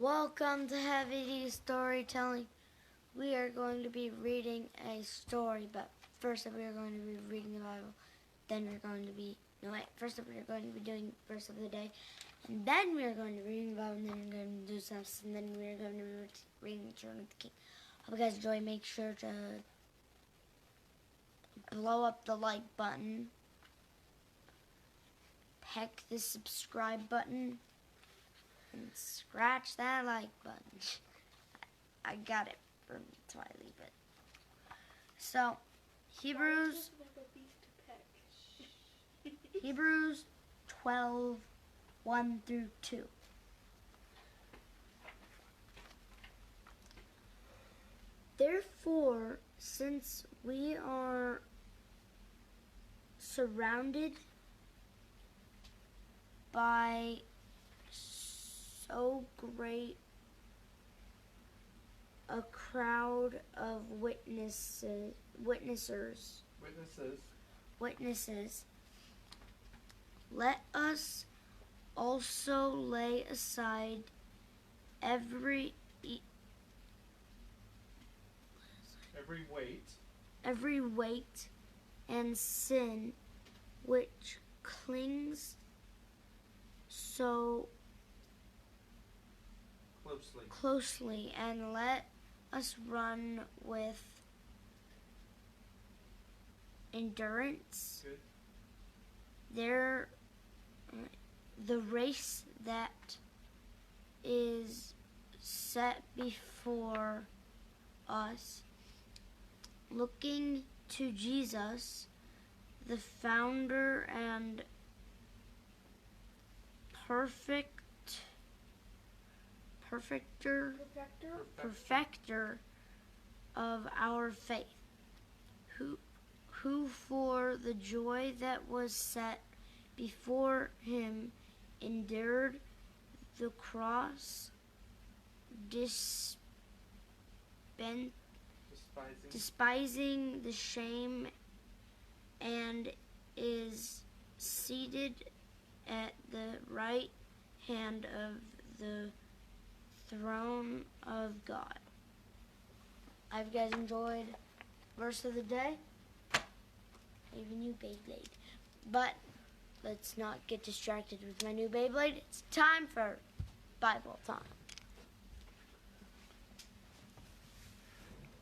Welcome to Heavy Storytelling. We are going to be reading a story, but first we are going to be reading the Bible. Then we're going to be, first we are going to be doing verse of the day. And then we are going to be reading the Bible, and then we're going to do something, and then we are going to be reading Return of the King. Hope you guys enjoy. Make sure to blow up the like button. Peck the subscribe button. And scratch that like button. I got it from Twilight, but so Hebrews 12, 1 through 2. Therefore, since we are surrounded by so great a crowd of witnesses, let us also lay aside every weight and sin which clings so closely, and let us run with endurance the race that is set before us, looking to Jesus, the founder and perfecter of our faith, who for the joy that was set before him endured the cross, despising the shame, and is seated at the right hand of the throne of God. I hope you guys enjoyed verse of the day. I have a new Beyblade. But let's not get distracted with my new Beyblade. It's time for Bible time.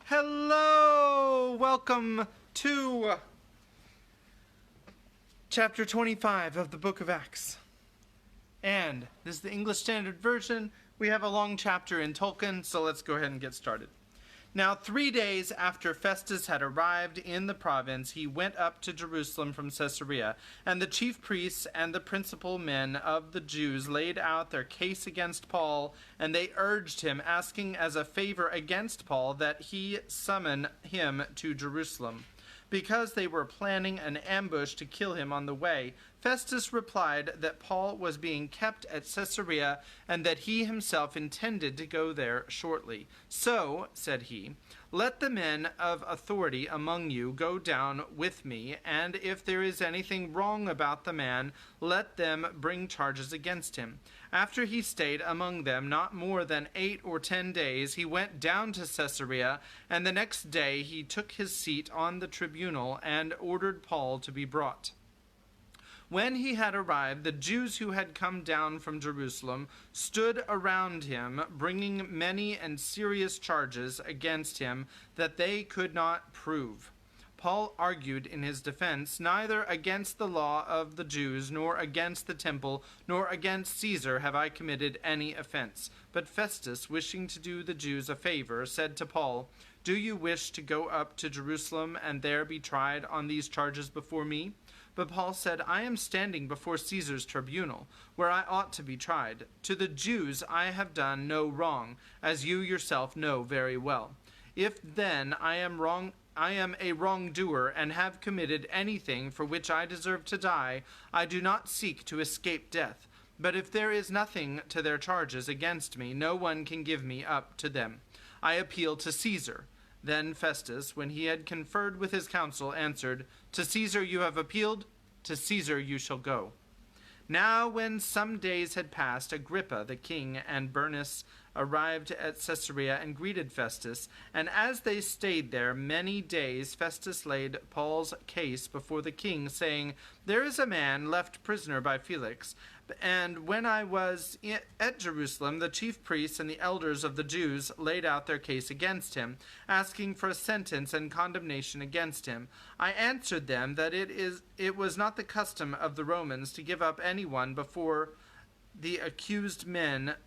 Hello! Welcome to chapter 25 of the book of Acts. And this is the English Standard Version. We have a long chapter in Tolkien, so let's go ahead and get started. Now, 3 days after Festus had arrived in the province, he went up to Jerusalem from Caesarea, and the chief priests and the principal men of the Jews laid out their case against Paul, and they urged him, asking as a favor against Paul that he summon him to Jerusalem. Because they were planning an ambush to kill him on the way, Festus replied that Paul was being kept at Caesarea and that he himself intended to go there shortly. So, said he, let the men of authority among you go down with me, and if there is anything wrong about the man, let them bring charges against him. After he stayed among them not more than 8 or 10 days, he went down to Caesarea, and the next day he took his seat on the tribunal and ordered Paul to be brought. When he had arrived, the Jews who had come down from Jerusalem stood around him, bringing many and serious charges against him that they could not prove. Paul argued in his defense, neither against the law of the Jews, nor against the temple, nor against Caesar have I committed any offense. But Festus, wishing to do the Jews a favor, said to Paul, do you wish to go up to Jerusalem and there be tried on these charges before me? But Paul said, I am standing before Caesar's tribunal, where I ought to be tried. To the Jews I have done no wrong, as you yourself know very well. If then I am a wrongdoer and have committed anything for which I deserve to die, I do not seek to escape death. But if there is nothing to their charges against me, no one can give me up to them. I appeal to Caesar. Then Festus, when he had conferred with his council, answered, to Caesar you have appealed, to Caesar you shall go. Now when some days had passed, Agrippa the king and Bernice, arrived at Caesarea and greeted Festus, and as they stayed there many days, Festus laid Paul's case before the king, saying, "There is a man left prisoner by Felix, and when I was at Jerusalem, the chief priests and the elders of the Jews laid out their case against him, asking for a sentence and condemnation against him. I answered them that it was not the custom of the Romans to give up anyone before the accused met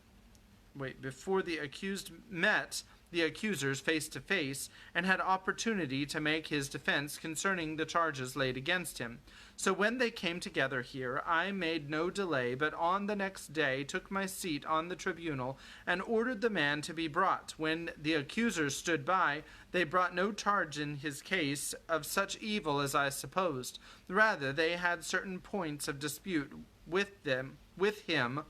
the accusers face to face and had opportunity to make his defense concerning the charges laid against him. So when they came together here, I made no delay, but on the next day took my seat on the tribunal and ordered the man to be brought. When the accusers stood by, they brought no charge in his case of such evil as I supposed. Rather, they had certain points of dispute with him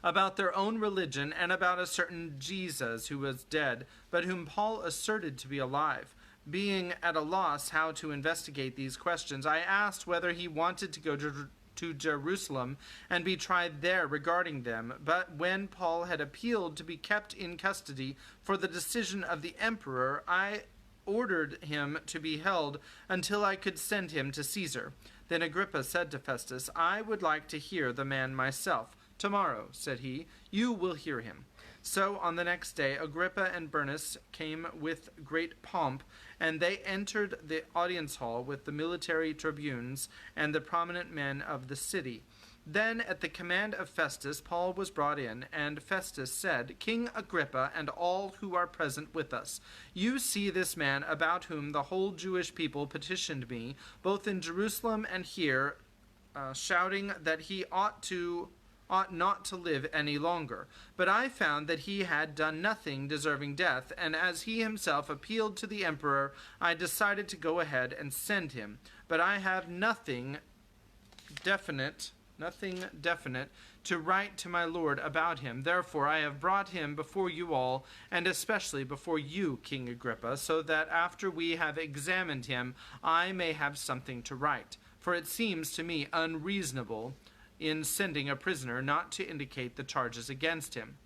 about their own religion and about a certain Jesus who was dead, but whom Paul asserted to be alive. Being at a loss how to investigate these questions, I asked whether he wanted to go to Jerusalem and be tried there regarding them. But when Paul had appealed to be kept in custody for the decision of the emperor, I ordered him to be held until I could send him to Caesar. Then Agrippa said to Festus, "I would like to hear the man myself." "Tomorrow," said he, "you will hear him." So on the next day Agrippa and Bernice came with great pomp, and they entered the audience hall with the military tribunes and the prominent men of the city. Then at the command of Festus, Paul was brought in, and Festus said, "King Agrippa and all who are present with us, you see this man about whom the whole Jewish people petitioned me, both in Jerusalem and here, shouting that he ought not to live any longer. But I found that he had done nothing deserving death, and as he himself appealed to the emperor, I decided to go ahead and send him. But I have nothing definite to write to my lord about him. Therefore I have brought him before you all, and especially before you, King Agrippa, so that after we have examined him, I may have something to write. For it seems to me unreasonable in sending a prisoner not to indicate the charges against him."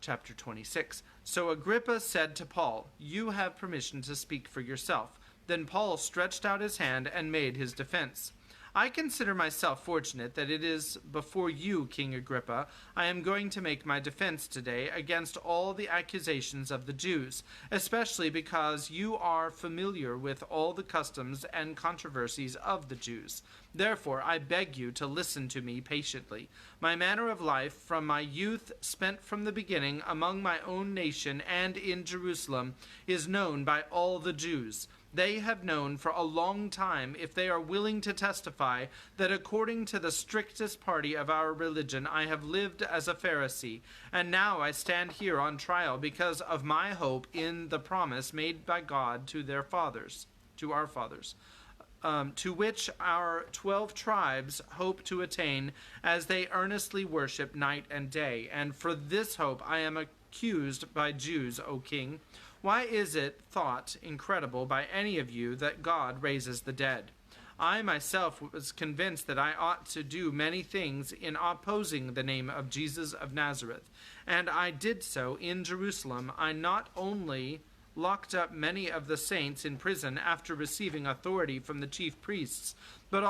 Chapter 26. So Agrippa said to Paul, "You have permission to speak for yourself." Then Paul stretched out his hand and made his defense. "I consider myself fortunate that it is before you, King Agrippa, I am going to make my defense today against all the accusations of the Jews, especially because you are familiar with all the customs and controversies of the Jews. Therefore, I beg you to listen to me patiently. My manner of life from my youth, spent from the beginning among my own nation and in Jerusalem, is known by all the Jews. They have known for a long time, if they are willing to testify, that according to the strictest party of our religion I have lived as a Pharisee, and now I stand here on trial because of my hope in the promise made by God to our fathers, to which our 12 tribes hope to attain as they earnestly worship night and day. And for this hope I am accused by Jews, O king. Why is it thought incredible by any of you that God raises the dead? I myself was convinced that I ought to do many things in opposing the name of Jesus of Nazareth, and I did so in Jerusalem. I not only locked up many of the saints in prison after receiving authority from the chief priests, but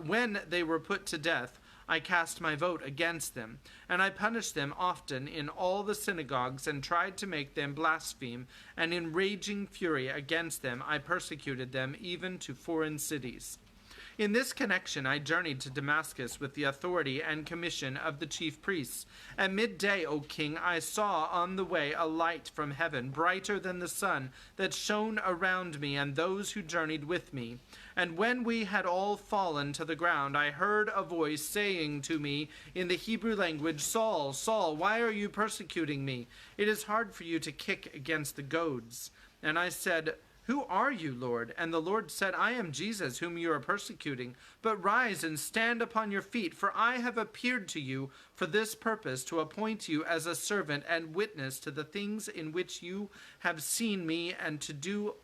when they were put to death, I cast my vote against them, and I punished them often in all the synagogues and tried to make them blaspheme, and in raging fury against them I persecuted them even to foreign cities. In this connection I journeyed to Damascus with the authority and commission of the chief priests. At midday, O king, I saw on the way a light from heaven, brighter than the sun, that shone around me and those who journeyed with me. And when we had all fallen to the ground, I heard a voice saying to me in the Hebrew language, "Saul, Saul, why are you persecuting me? It is hard for you to kick against the goads." And I said, "Who are you, Lord?" And the Lord said, "I am Jesus, whom you are persecuting. But rise and stand upon your feet, for I have appeared to you for this purpose, to appoint you as a servant and witness to the things in which you have seen me, and to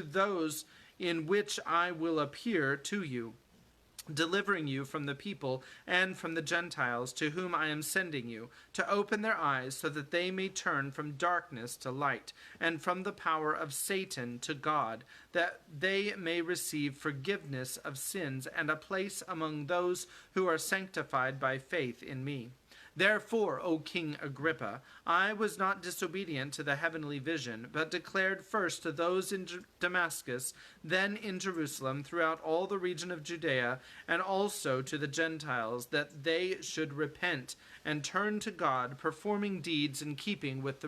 those in which I will appear to you, delivering you from the people and from the Gentiles to whom I am sending you, to open their eyes so that they may turn from darkness to light, and from the power of Satan to God, that they may receive forgiveness of sins and a place among those who are sanctified by faith in me. Therefore, O King Agrippa, I was not disobedient to the heavenly vision, but declared first to those in Damascus, then in Jerusalem, throughout all the region of Judea, and also to the Gentiles, that they should repent and turn to God, performing deeds in keeping with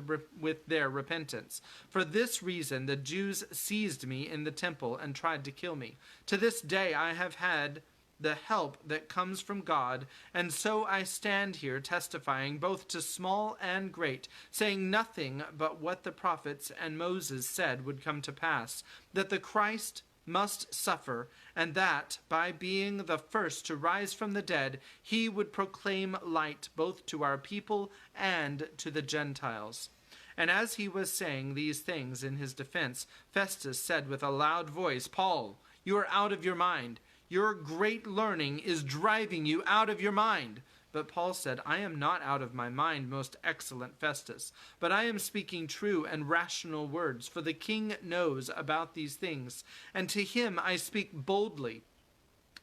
their repentance. For this reason the Jews seized me in the temple and tried to kill me. To this day I have had the help that comes from God, and so I stand here testifying both to small and great, saying nothing but what the prophets and Moses said would come to pass, that the Christ must suffer, and that, by being the first to rise from the dead, he would proclaim light both to our people and to the Gentiles. And as he was saying these things in his defense, Festus said with a loud voice, Paul, you are out of your mind. Your great learning is driving you out of your mind. But Paul said, I am not out of my mind, most excellent Festus, but I am speaking true and rational words, for the king knows about these things, and to him I speak boldly.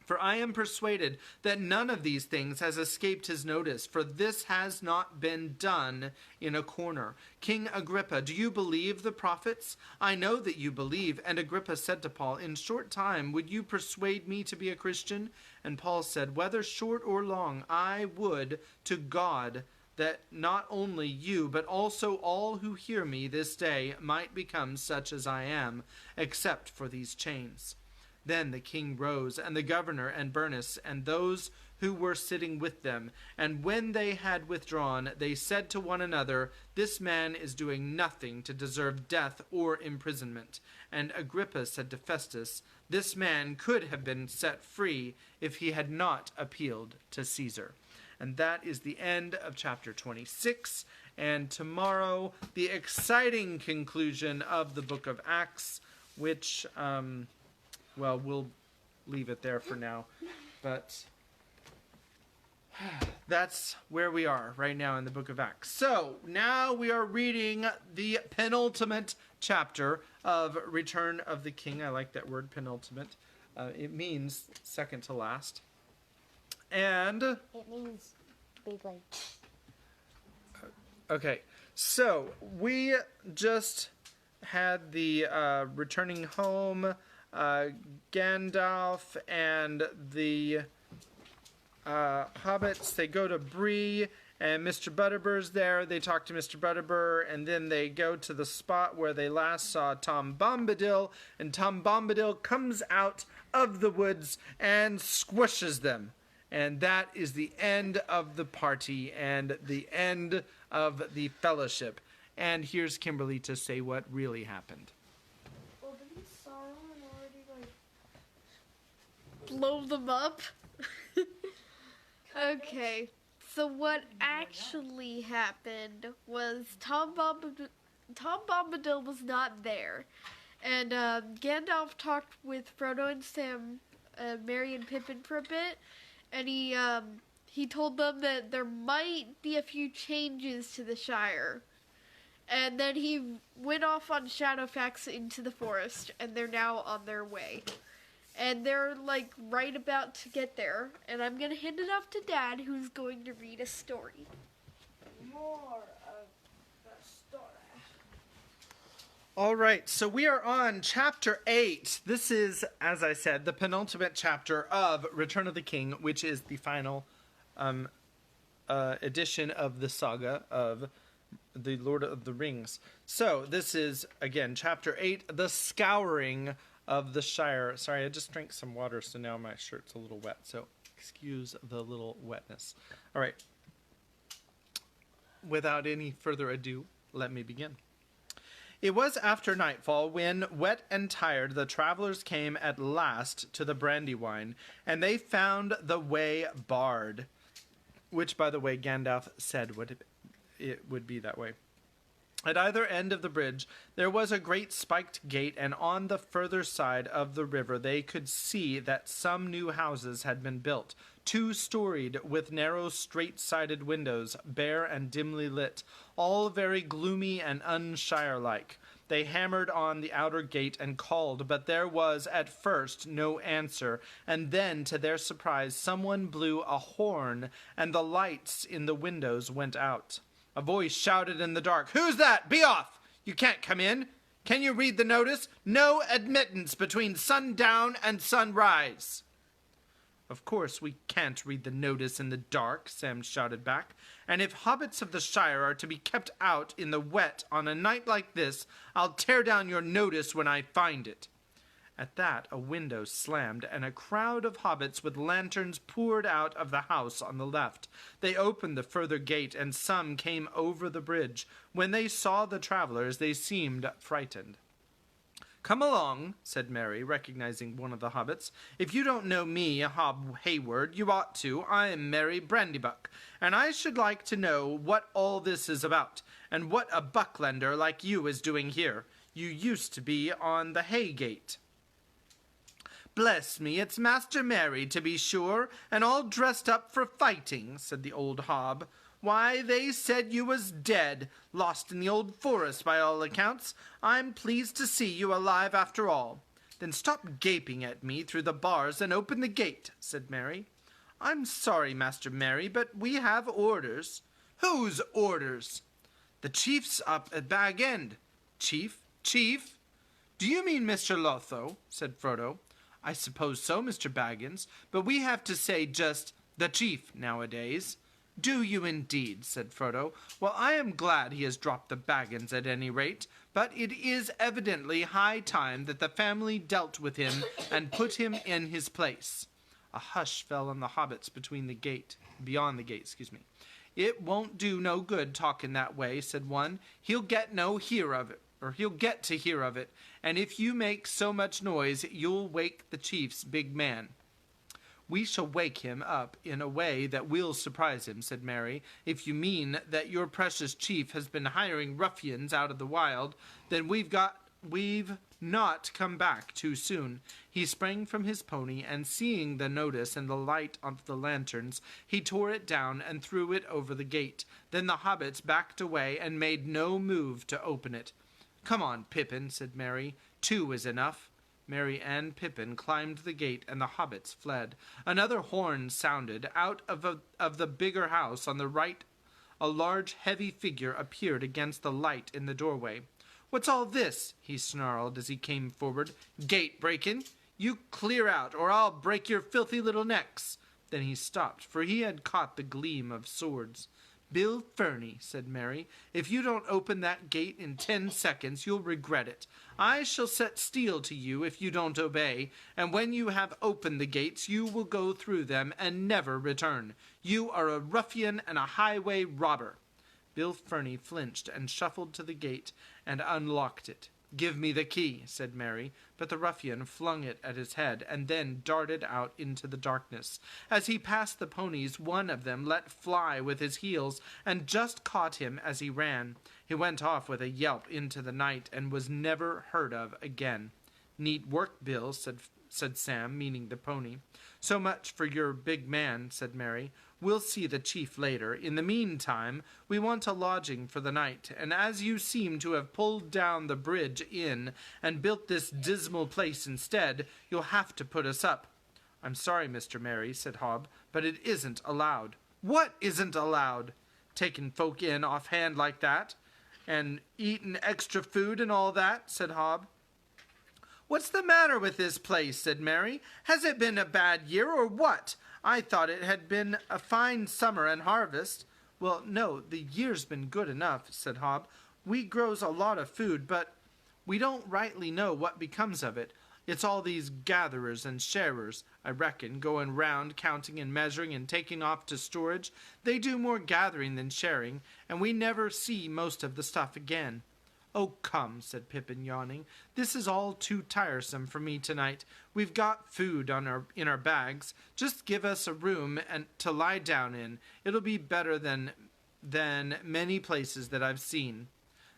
For I am persuaded that none of these things has escaped his notice, for this has not been done in a corner. King Agrippa, do you believe the prophets? I know that you believe. And Agrippa said to Paul, in short time would you persuade me to be a Christian? And Paul said, whether short or long, I would to God that not only you, but also all who hear me this day might become such as I am, except for these chains. Then the king rose, and the governor and Bernice, and those who were sitting with them. And when they had withdrawn, they said to one another, this man is doing nothing to deserve death or imprisonment. And Agrippa said to Festus, this man could have been set free if he had not appealed to Caesar. And that is the end of chapter 26. And tomorrow, the exciting conclusion of the book of Acts, which... well, we'll leave it there for now, but that's where we are right now in the book of Acts. So now we are reading the penultimate chapter of Return of the King. I like that word, penultimate. It means second to last. And it means big like. Okay, so we just had the returning home. Gandalf and the hobbits, they go to Bree, and Mr. Butterbur's there. They talk to Mr. Butterbur, and then they go to the spot where they last saw Tom Bombadil, and Tom Bombadil comes out of the woods and squishes them. And that is the end of the party and the end of the fellowship. And here's Kimberly to say what really happened. Blow them up. Okay, so what actually happened was Tom Bombadil was not there, and Gandalf talked with Frodo and Sam, Merry and Pippin for a bit, and he told them that there might be a few changes to the Shire. And then he went off on Shadowfax into the forest, and they're now on their way. And they're, like, right about to get there. And I'm going to hand it off to Dad, who's going to read a story. More of the story. All right, so we are on chapter 8. This is, as I said, the penultimate chapter of Return of the King, which is the final edition of the saga of the Lord of the Rings. So this is, again, chapter 8, the Scouring of the Shire. Sorry, I just drank some water, so now my shirt's a little wet, so excuse the little wetness. All right. Without any further ado, let me begin. It was after nightfall when, wet and tired, the travelers came at last to the Brandywine, and they found the way barred, which, by the way, Gandalf said it would be that way. At either end of the bridge there was a great spiked gate, and on the further side of the river they could see that some new houses had been built, two-storied, with narrow straight-sided windows, bare and dimly lit, all very gloomy and un-Shire-like. They hammered on the outer gate and called, but there was at first no answer, and then, to their surprise, someone blew a horn, and the lights in the windows went out. A voice shouted in the dark, "Who's that? Be off! You can't come in. Can you read the notice? No admittance between sundown and sunrise." "Of course we can't read the notice in the dark," Sam shouted back. "And if hobbits of the Shire are to be kept out in the wet on a night like this, I'll tear down your notice when I find it." At that a window slammed, and a crowd of hobbits with lanterns poured out of the house on the left. They opened the further gate, and some came over the bridge. When they saw the travelers, they seemed frightened. "Come along," said Merry, recognizing one of the hobbits. "If you don't know me, Hob Hayward, you ought to. I am Merry Brandybuck, and I should like to know what all this is about, and what a bucklander like you is doing here. You used to be on the Haygate." "Bless me, it's Master Merry, to be sure, and all dressed up for fighting," said the old hob. "Why, they said you was dead, lost in the old forest by all accounts. I'm pleased to see you alive after all." "Then stop gaping at me through the bars and open the gate," said Merry. "I'm sorry, Master Merry, but we have orders." "Whose orders?" "The chief's up at Bag End." "Chief? Chief? Do you mean Mr. Lotho?" said Frodo. "I suppose so, Mr. Baggins, but we have to say just the chief nowadays." "Do you indeed?" said Frodo. "Well, I am glad he has dropped the Baggins at any rate, but it is evidently high time that the family dealt with him and put him in his place." A hush fell on the hobbits beyond the gate. "It won't do no good talking that way," said one. He'll get to hear of it, and if you make so much noise, you'll wake the chief's big man." "We shall wake him up in a way that will surprise him," said Merry. "If you mean that your precious chief has been hiring ruffians out of the wild, then we've not come back too soon." He sprang from his pony, and seeing the notice in the light of the lanterns, he tore it down and threw it over the gate. Then the hobbits backed away and made no move to open it. "Come on, Pippin," said Merry. "Two is enough." Merry and Pippin climbed the gate, and the hobbits fled. Another horn sounded. Out of the bigger house on the right, a large, heavy figure appeared against the light in the doorway. "What's all this?" he snarled as he came forward. "Gate breaking? You clear out, or I'll break your filthy little necks." Then he stopped, for he had caught the gleam of swords. "Bill Ferny," said Merry, "if you don't open that gate in 10 seconds, you'll regret it. I shall set steel to you if you don't obey, and when you have opened the gates, you will go through them and never return. You are a ruffian and a highway robber." Bill Ferny flinched and shuffled to the gate and unlocked it. "Give me the key," said Merry, but the ruffian flung it at his head and then darted out into the darkness. As he passed the ponies, one of them let fly with his heels and just caught him as he ran. He went off with a yelp into the night and was never heard of again. "Neat work, Bill," said Sam, meaning the pony. "So much for your big man," said Merry. "We'll see the chief later. In the meantime, we want a lodging for the night, and as you seem to have pulled down the bridge inn and built this dismal place instead, you'll have to put us up." "I'm sorry, Mr. Merry," said Hob, "but it isn't allowed." "What isn't allowed?" "Taking folk in offhand like that, and eating extra food and all that," said Hob. "What's the matter with this place?" said Merry. "Has it been a bad year, or what? I thought it had been a fine summer and harvest." "Well, no, the year's been good enough," said Hob. "We grows a lot of food, but we don't rightly know what becomes of it. It's all these gatherers and sharers, I reckon, going round counting and measuring and taking off to storage. They do more gathering than sharing, and we never see most of the stuff again." "Oh, come," said Pippin, yawning. "This is all too tiresome for me tonight. We've got food in our bags. Just give us a room to lie down in. It'll be better than many places that I've seen."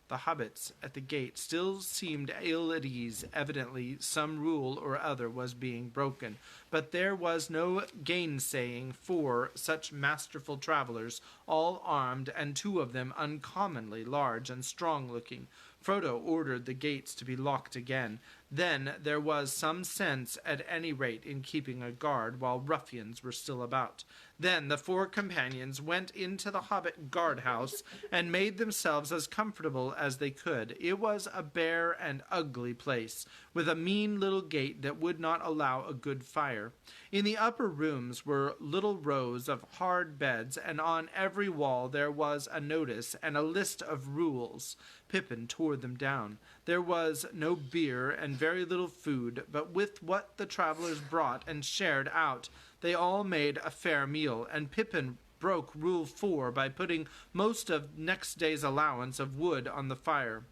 The hobbits at the gate still seemed ill at ease. Evidently, some rule or other was being broken, but there was no gainsaying for such masterful travelers, all armed, and 2 of them uncommonly large and strong-looking. Frodo ordered the gates to be locked again. Then there was some sense, at any rate, in keeping a guard while ruffians were still about. Then the 4 companions went into the hobbit guardhouse and made themselves as comfortable as they could. It was a bare and ugly place, with a mean little gate that would not allow a good fire. In the upper rooms were little rows of hard beds, and on every wall there was a notice and a list of rules. Pippin tore them down. There was no beer and very little food, but with what the travelers brought and shared out, they all made a fair meal, and Pippin broke Rule 4 by putting most of next day's allowance of wood on the fire.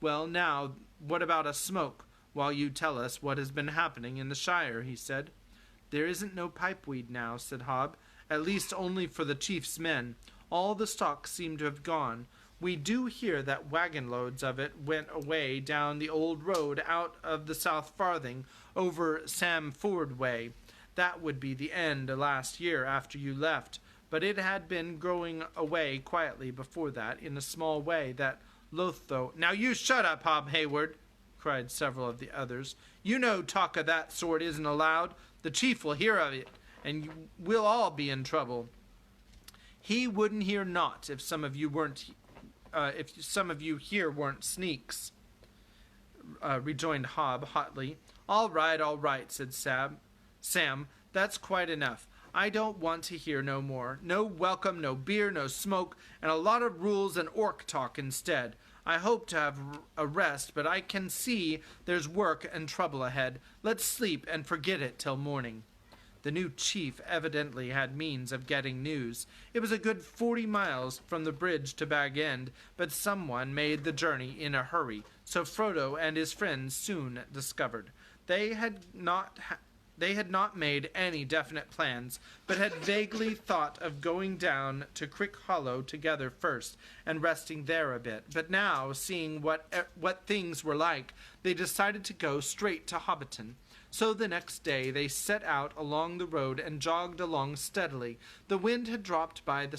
"Well, now, what about a smoke, while you tell us what has been happening in the Shire?" he said. "There isn't no pipeweed now," said Hob, "at least only for the chief's men. All the stock seem to have gone. We do hear that wagon loads of it went away down the old road out of the South Farthing, over Sam Ford way. That would be the end last year after you left, but it had been growing away quietly before that, in a small way, that Lotho—" "Now you shut up, Hob Hayward," cried several of the others. "You know talk of that sort isn't allowed. The chief will hear of it, and we'll all be in trouble." "He wouldn't hear naught if some of you here weren't sneaks," rejoined Hob hotly. All right," said Sam, "that's quite enough. I don't want to hear no more. No welcome, no beer, no smoke, and a lot of rules and orc talk instead. I hope to have a rest, but I can see there's work and trouble ahead. Let's sleep and forget it till morning." The new chief evidently had means of getting news. It was a good 40 miles from the bridge to Bag End, but someone made the journey in a hurry, so Frodo and his friends soon discovered. They had not made any definite plans, but had vaguely thought of going down to Crick Hollow together first, and resting there a bit. But now, seeing what things were like, they decided to go straight to Hobbiton. So the next day they set out along the road and jogged along steadily. The wind had dropped, but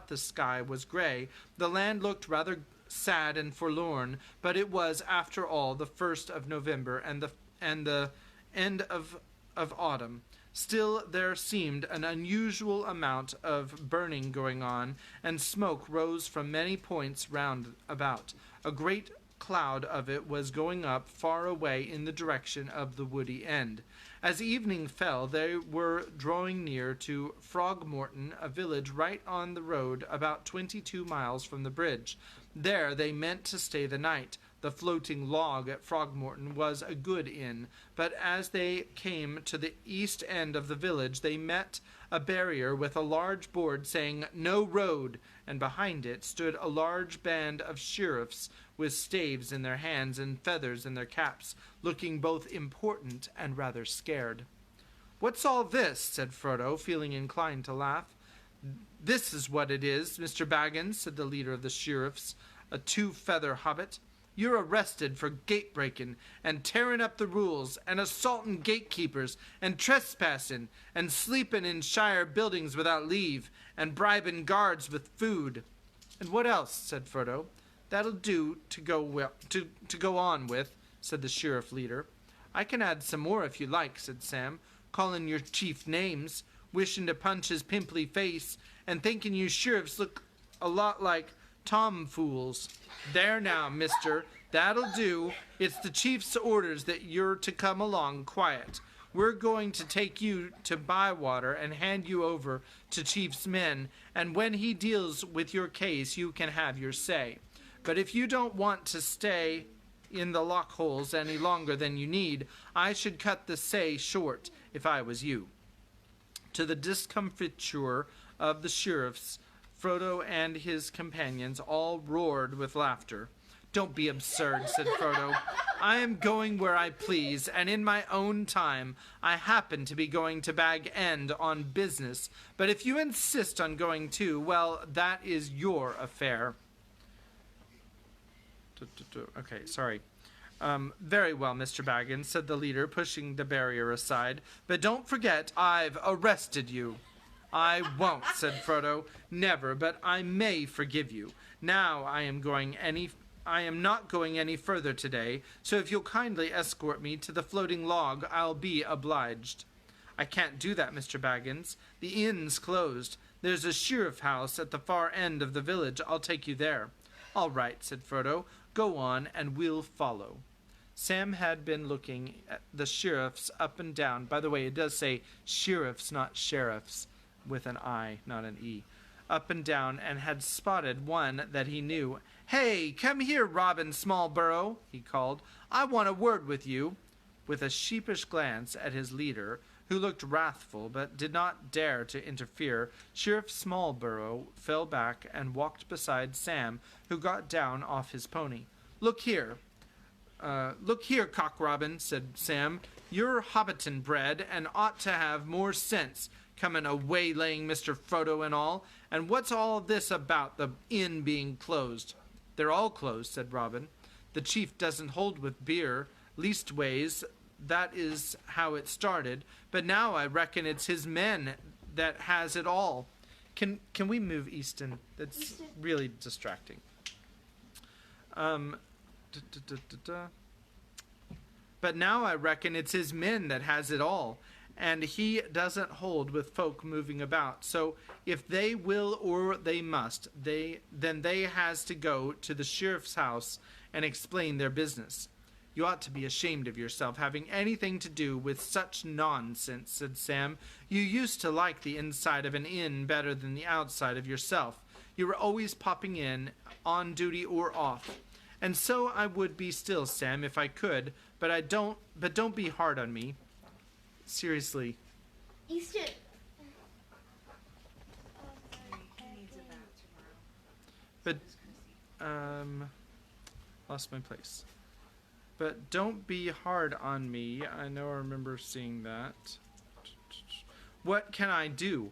the sky was grey. The land looked rather sad and forlorn, but it was, after all, the 1st of November and the end of autumn. Still, there seemed an unusual amount of burning going on, and smoke rose from many points round about. A great cloud of it was going up far away in the direction of the woody end. As evening fell, they were drawing near to Frogmorton, a village right on the road about 22 miles from the bridge. There they meant to stay the night. The floating log at Frogmorton was a good inn, but as they came to the east end of the village, they met a barrier with a large board saying "No Road," and behind it stood a large band of sheriffs with staves in their hands and feathers in their caps, looking both important and rather scared. "What's all this?" said Frodo, feeling inclined to laugh. "This is what it is, Mr. Baggins," said the leader of the sheriffs, a 2-feather hobbit. "You're arrested for gate-breaking, and tearing up the rules, and assaulting gatekeepers, and trespassing, and sleeping in Shire buildings without leave, and bribing guards with food." "And what else?" said Frodo. "That'll do to go on with," said the sheriff leader. "I can add some more if you like," said Sam, "calling your chief names, wishing to punch his pimply face, and thinking you sheriffs look a lot like tomfools. There now, mister, that'll do. It's the chief's orders that you're to come along quiet. We're going to take you to Bywater and hand you over to chief's men, and when he deals with your case, you can have your say. But if you don't want to stay in the lockholes any longer than you need, I should cut the say short if I was you." To the discomfiture of the sheriffs, Frodo and his companions all roared with laughter. "Don't be absurd," said Frodo. "I am going where I please, and in my own time. I happen to be going to Bag End on business, but if you insist on going too, well, that is your affair." Okay, sorry. Very well, Mr. Baggins, said the leader, pushing the barrier aside. But don't forget, I've arrested you. I won't, said Frodo. Never, but I may forgive you. Now I am not going any further today, so if you'll kindly escort me to the floating log, I'll be obliged. I can't do that, Mr. Baggins. The inn's closed. There's a sheriff house at the far end of the village. I'll take you there. All right, said Frodo. Go on, and we'll follow. Sam had been looking at the sheriffs up and down. By the way, it does say sheriffs, not sheriffs, with an I, not an E. Up and down, and had spotted one that he knew. Hey, come here, Robin Smallburrow, he called. I want a word with you. With a sheepish glance at his leader, who looked wrathful but did not dare to interfere, Sheriff Smallburrow fell back and walked beside Sam, who got down off his pony. Look here, Cock Robin, said Sam. You're Hobbiton bred and ought to have more sense, coming a waylaying Mr. Frodo and all. And what's all this about the inn being closed? They're all closed, said Robin. The chief doesn't hold with beer, leastways, that is how it started, but now I reckon it's his men that has it all. Can we move Easton? That's really distracting. But now I reckon it's his men that has it all, and he doesn't hold with folk moving about. So if they will or they must, then they has to go to the sheriff's house and explain their business. You ought to be ashamed of yourself having anything to do with such nonsense, said Sam. You used to like the inside of an inn better than the outside of yourself. You were always popping in, on duty or off. And so I would be still, Sam, if I could, but don't be hard on me. Seriously. Easton. But, lost my place. But don't be hard on me. I know I remember seeing that. What can I do?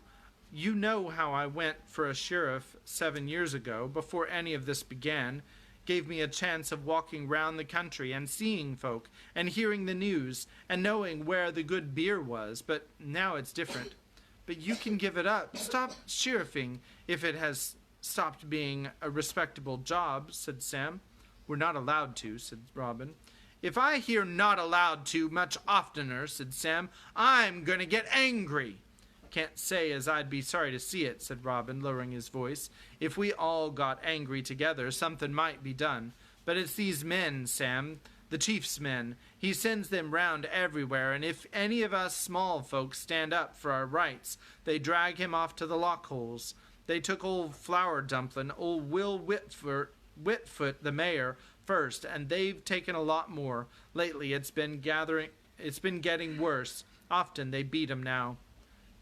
You know how I went for a sheriff 7 years ago, before any of this began. Gave me a chance of walking round the country and seeing folk and hearing the news and knowing where the good beer was, but now it's different. But you can give it up. Stop sheriffing if it has stopped being a respectable job, said Sam. We're not allowed to, said Robin. If I hear not allowed to much oftener, said Sam, I'm going to get angry. Can't say as I'd be sorry to see it, said Robin, lowering his voice. If we all got angry together, something might be done. But it's these men, Sam, the chief's men. He sends them round everywhere, and if any of us small folks stand up for our rights, they drag him off to the lockholes. They took old Flour Dumplin', old Will Whitfoot, the mayor, first, and they've taken a lot more. Lately it's been getting worse. Often they beat 'em now.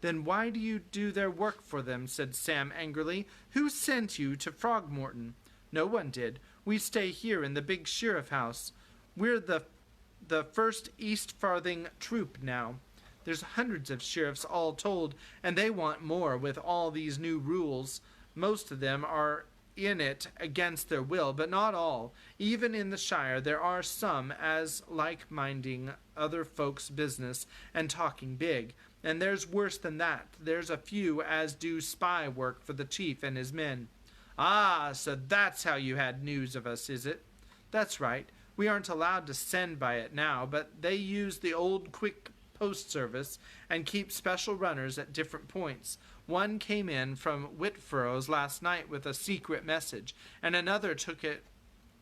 Then why do you do their work for them? Said Sam angrily. Who sent you to Frogmorton? No one did. We stay here in the big sheriff house. We're the first East Farthing troop now. There's hundreds of sheriffs all told, and they want more with all these new rules. Most of them are in it against their will, but not all. Even in the Shire there are some as like-minding other folks' business and talking big. And there's worse than that. There's a few as do spy work for the chief and his men. Ah, so that's how you had news of us, is it? That's right. We aren't allowed to send by it now, but they use the old quick post service and keep special runners at different points. One came in from Whitfurrows last night with a secret message, and another took it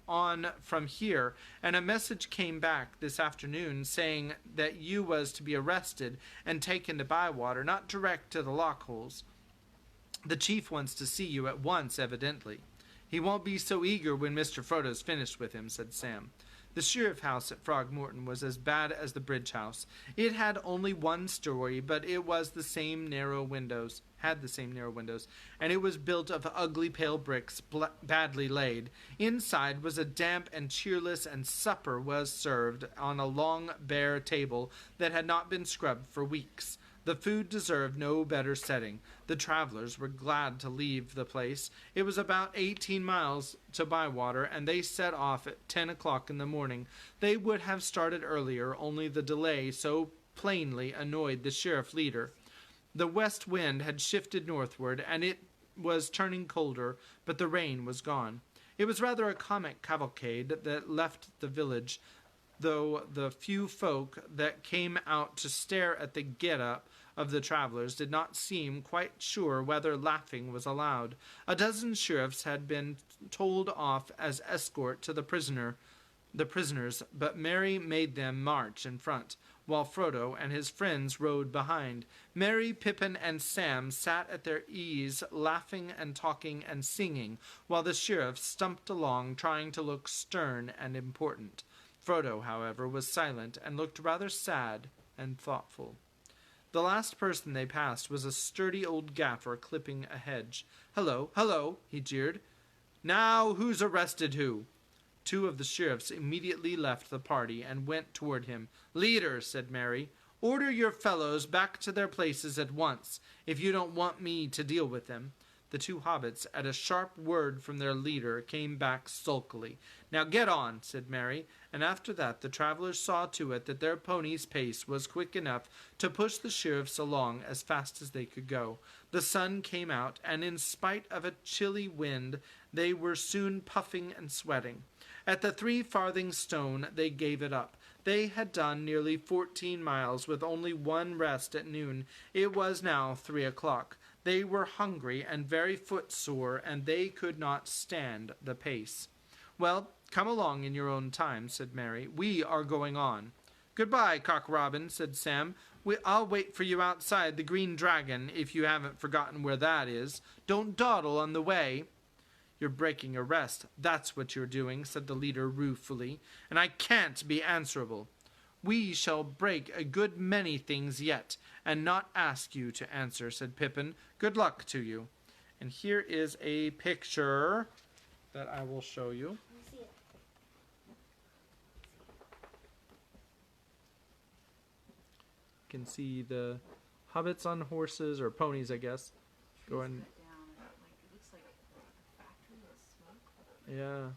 on from here, and a message came back this afternoon saying that you was to be arrested and taken to Bywater, not direct to the lockholes. The chief wants to see you at once, evidently. He won't be so eager when Mr. Frodo's finished with him, said Sam. The sheriff house at Frogmorton was as bad as the bridge house. It had only one story, but it was the same narrow windows, and it was built of ugly pale bricks, badly laid. Inside was a damp and cheerless, and supper was served on a long bare table that had not been scrubbed for weeks. The food deserved no better setting. The travelers were glad to leave the place. It was about 18 miles to Bywater, and they set off at 10 o'clock in the morning. They would have started earlier, only the delay so plainly annoyed the sheriff leader. The west wind had shifted northward, and it was turning colder, but the rain was gone. It was rather a comic cavalcade that left the village, though the few folk that came out to stare at the get-up of the travelers did not seem quite sure whether laughing was allowed. A dozen sheriffs had been told off as escort to the prisoners, but Merry made them march in front, while Frodo and his friends rode behind. Merry, Pippin, and Sam sat at their ease, laughing and talking and singing, while the sheriff stumped along, trying to look stern and important. Frodo, however, was silent and looked rather sad and thoughtful. The last person they passed was a sturdy old gaffer clipping a hedge. "Hello, hello," he jeered. "Now who's arrested who?" Two of the sheriffs immediately left the party and went toward him. "Leader," said Merry, "order your fellows back to their places at once, if you don't want me to deal with them." The two hobbits, at a sharp word from their leader, came back sulkily. "Now get on," said Merry, and after that the travelers saw to it that their ponies' pace was quick enough to push the sheriffs along as fast as they could go. The sun came out, and in spite of a chilly wind, they were soon puffing and sweating. At the 3 farthing stone they gave it up. They had done nearly 14 miles with only one rest at noon. It was now 3 o'clock. They were hungry and very footsore, and they could not stand the pace. "Well, come along in your own time," said Merry. "We are going on." "Goodbye, Cock Robin," said Sam. "I'll wait for you outside the Green Dragon, if you haven't forgotten where that is. Don't dawdle on the way." "You're breaking a rest, that's what you're doing," said the leader ruefully, "and I can't be answerable." "We shall break a good many things yet, and not ask you to answer," said Pippin. "Good luck to you." And here is a picture that I will show you. See it. You can see the hobbits on horses, or ponies, I guess, going. Yeah.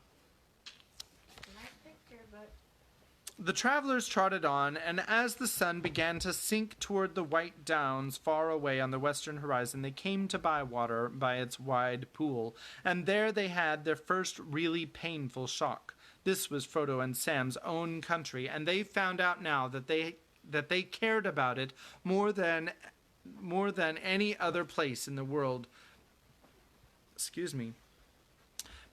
The travelers trotted on, and as the sun began to sink toward the white downs far away on the western horizon, they came to Bywater by its wide pool, and there they had their first really painful shock. This was Frodo and Sam's own country, and they found out now that they cared about it more than any other place in the world. Excuse me.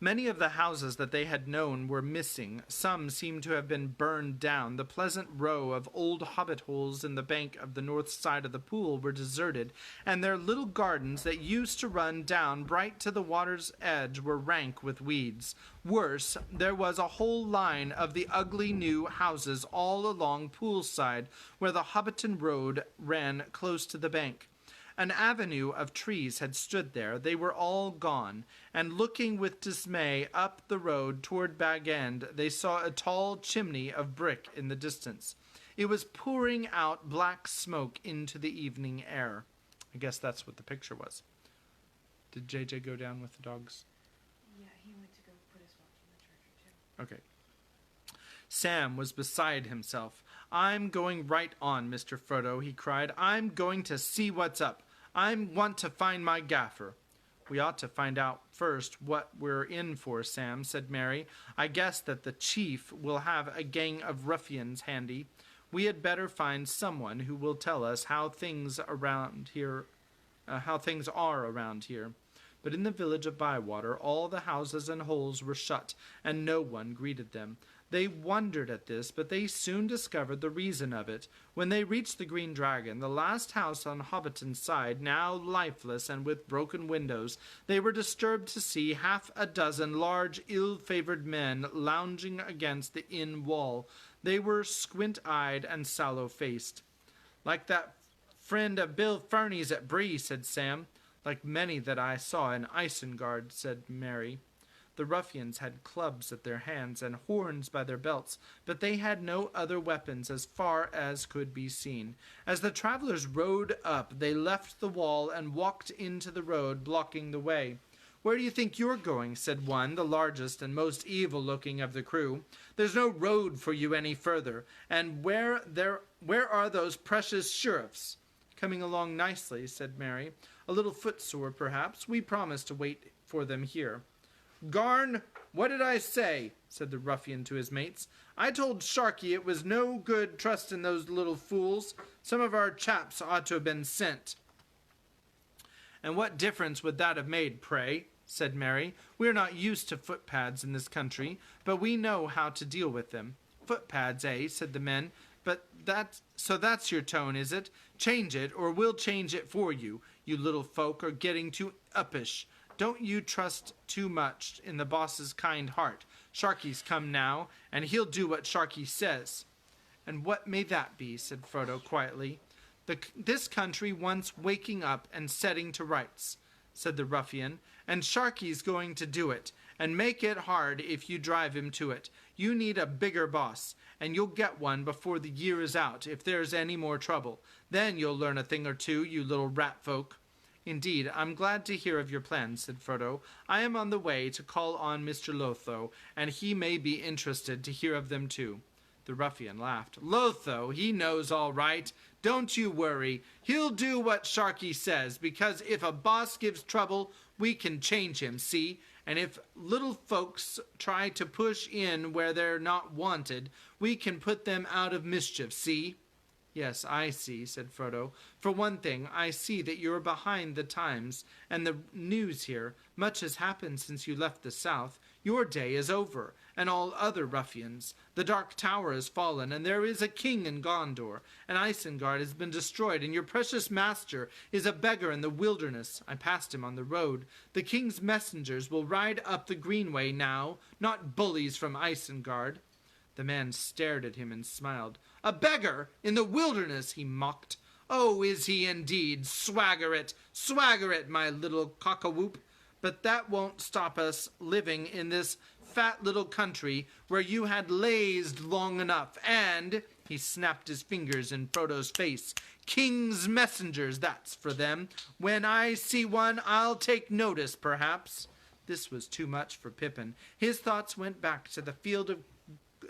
Many of the houses that they had known were missing. Some seemed to have been burned down. The pleasant row of old hobbit holes in the bank of the north side of the pool were deserted, and their little gardens that used to run down right to the water's edge were rank with weeds. Worse, there was a whole line of the ugly new houses all along Poolside, where the Hobbiton Road ran close to the bank. An avenue of trees had stood there. They were all gone, and looking with dismay up the road toward Bag End, they saw a tall chimney of brick in the distance. It was pouring out black smoke into the evening air. I guess that's what the picture was. Did JJ go down with the dogs? Yeah, he went to go put his watch in the charger too. Okay. Sam was beside himself. "I'm going right on, Mr. Frodo," he cried. "I'm going to see what's up. I want to find my gaffer." "We ought to find out first what we're in for, Sam," said Merry. "I guess that the chief will have a gang of ruffians handy. We had better find someone who will tell us how things are around here. But in the village of Bywater, all the houses and holes were shut, and no one greeted them. They wondered at this, but they soon discovered the reason of it. When they reached the Green Dragon, the last house on Hobbiton's side, now lifeless and with broken windows, they were disturbed to see half a dozen large, ill-favored men lounging against the inn wall. They were squint-eyed and sallow-faced. "Like that friend of Bill Ferny's at Bree," said Sam. "Like many that I saw in Isengard," said Merry. The ruffians had clubs at their hands and horns by their belts, but they had no other weapons as far as could be seen. As the travelers rode up, they left the wall and walked into the road, blocking the way. "Where do you think you're going?" said one, the largest and most evil-looking of the crew. "There's no road for you any further. And where are those precious sheriffs?" "Coming along nicely," said Mary. "A little footsore, perhaps. We promised to wait for them here." "Garn, what did I say?" said the ruffian to his mates. "I told Sharkey it was no good trusting those little fools. Some of our chaps ought to have been sent." "And what difference would that have made, pray?" said Mary. "We are not used to footpads in this country, but we know how to deal with them." "Footpads, eh?" said the men. "But that's your tone, is it? Change it, or we'll change it for you. You little folk are getting too uppish. Don't you trust too much in the boss's kind heart. Sharkey's come now, and he'll do what Sharkey says." "And what may that be?" said Frodo quietly. This country wants waking up and setting to rights," said the ruffian, "and Sharkey's going to do it, and make it hard if you drive him to it. You need a bigger boss, and you'll get one before the year is out, if there's any more trouble. Then you'll learn a thing or two, you little rat folk." "Indeed, I'm glad to hear of your plans," said Frodo. "I am on the way to call on Mr. Lotho, and he may be interested to hear of them too." The ruffian laughed. "Lotho, he knows all right. Don't you worry. He'll do what Sharkey says, because if a boss gives trouble, we can change him, see? And if little folks try to push in where they're not wanted, we can put them out of mischief, see?" "Yes, I see," said Frodo. "For one thing, I see that you're behind the times and the news here. Much has happened since you left the South. Your day is over, and all other ruffians. The Dark Tower has fallen, and there is a king in Gondor, and Isengard has been destroyed, and your precious master is a beggar in the wilderness. I passed him on the road. The king's messengers will ride up the greenway now, not bullies from Isengard." The man stared at him and smiled. "A beggar in the wilderness," he mocked. "Oh, is he indeed? Swagger it, my little cockawhoop. But that won't stop us living in this fat little country where you had lazed long enough, and," he snapped his fingers in Frodo's face, "king's messengers, that's for them. When I see one, I'll take notice, perhaps." This was too much for Pippin. His thoughts went back to the field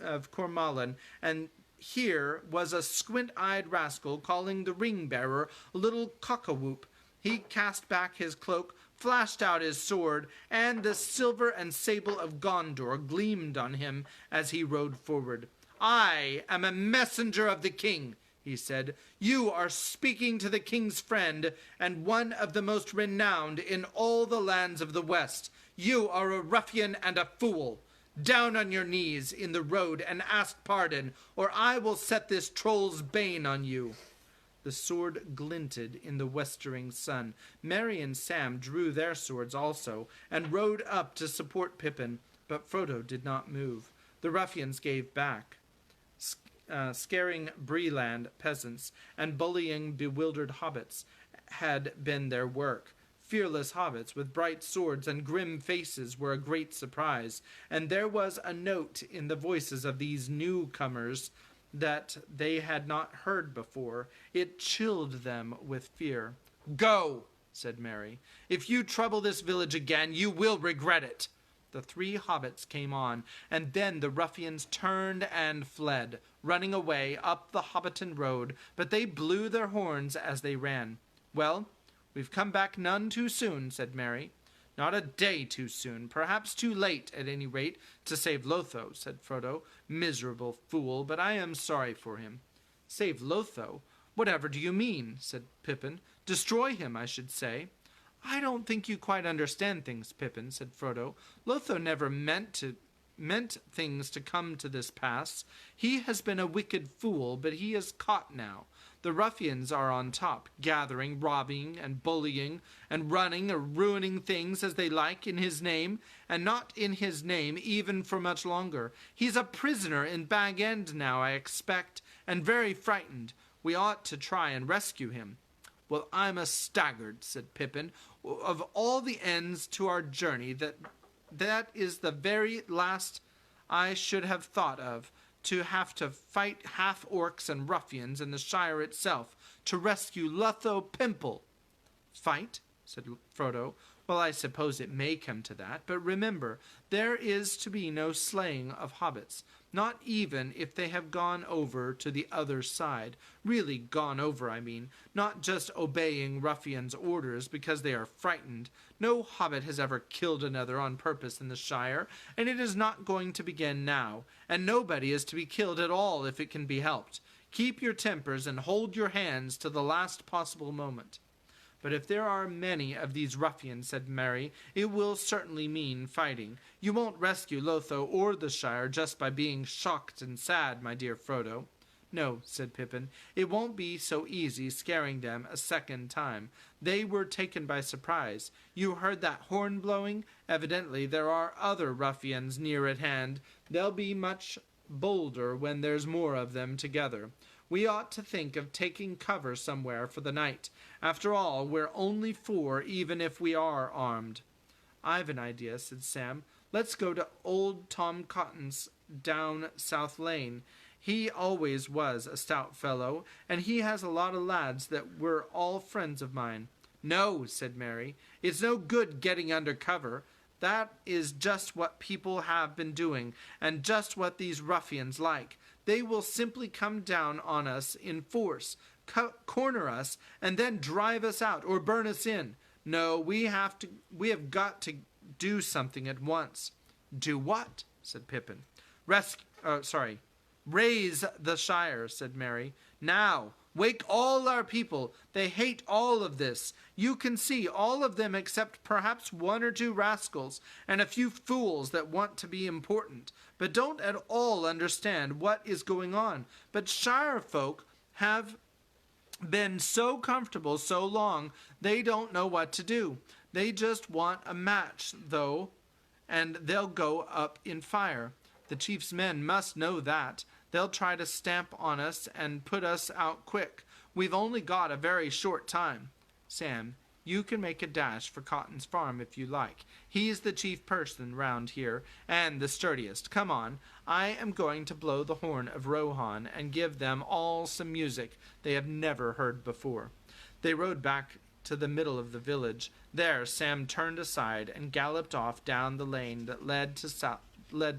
of Cormoran, and here was a squint-eyed rascal calling the ring-bearer a little cockawhoop. He cast back his cloak, flashed out his sword, and the silver and sable of Gondor gleamed on him as he rode forward. "I am a messenger of the king," he said. "You are speaking to the king's friend, and one of the most renowned in all the lands of the West. You are a ruffian and a fool. Down on your knees in the road and ask pardon, or I will set this troll's bane on you." The sword glinted in the westering sun. Merry and Sam drew their swords also, and rode up to support Pippin, but Frodo did not move. The ruffians gave back, scaring Breeland peasants and bullying bewildered hobbits had been their work. Fearless hobbits with bright swords and grim faces were a great surprise, and there was a note in the voices of these newcomers that they had not heard before. It chilled them with fear. "Go," said Merry. "If you trouble this village again, you will regret it." The three hobbits came on, and then the ruffians turned and fled, running away up the Hobbiton road, but they blew their horns as they ran. "Well, we've come back none too soon," said Merry. "Not a day too soon. Perhaps too late, at any rate, to save Lotho," said Frodo. "Miserable fool, but I am sorry for him." "Save Lotho? Whatever do you mean?" said Pippin. "Destroy him, I should say." "I don't think you quite understand things, Pippin," said Frodo. "Lotho never meant things to come to this pass. He has been a wicked fool, but he is caught now. The ruffians are on top, gathering, robbing, and bullying, and running or ruining things as they like in his name, and not in his name even for much longer. He's a prisoner in Bag End now, I expect, and very frightened. We ought to try and rescue him." "Well, I'm a staggered," said Pippin. "Of all the ends to our journey, that is the very last I should have thought of, to have to fight half-orcs and ruffians in the Shire itself to rescue Lotho Pimple." "Fight?" said Frodo. "Well, I suppose it may come to that, but remember, there is to be no slaying of hobbits, not even if they have gone over to the other side. Really gone over, I mean, not just obeying ruffians' orders because they are frightened. No hobbit has ever killed another on purpose in the Shire, and it is not going to begin now, and nobody is to be killed at all if it can be helped. Keep your tempers and hold your hands to the last possible moment." "But if there are many of these ruffians," said Merry, "it will certainly mean fighting. You won't rescue Lotho or the Shire just by being shocked and sad, my dear Frodo." "No," said Pippin, "it won't be so easy scaring them a second time. They were taken by surprise. You heard that horn blowing? Evidently there are other ruffians near at hand. They'll be much bolder when there's more of them together. We ought to think of taking cover somewhere for the night. After all, we're only 4, even if we are armed." "I've an idea," said Sam. "Let's go to old Tom Cotton's down South Lane. He always was a stout fellow, and he has a lot of lads that were all friends of mine." "No," said Mary. "It's no good getting under cover. That is just what people have been doing, and just what these ruffians like. They will simply come down on us in force, corner us, and then drive us out or burn us in. No, we have got to do something at once." "Do what?" said Pippin. "Raise the Shire," said Merry. "Now, wake all our people. They hate all of this. You can see all of them except perhaps 1 or 2 rascals and a few fools that want to be important, but don't at all understand what is going on. But Shire folk have been so comfortable so long, they don't know what to do. They just want a match, though, and they'll go up in fire. The chief's men must know that. They'll try to stamp on us and put us out quick. We've only got a very short time. Sam, you can make a dash for Cotton's farm if you like. He's the chief person round here, and the sturdiest. Come on. I am going to blow the horn of Rohan and give them all some music they have never heard before." They rode back to the middle of the village. There Sam turned aside and galloped off down the lane that led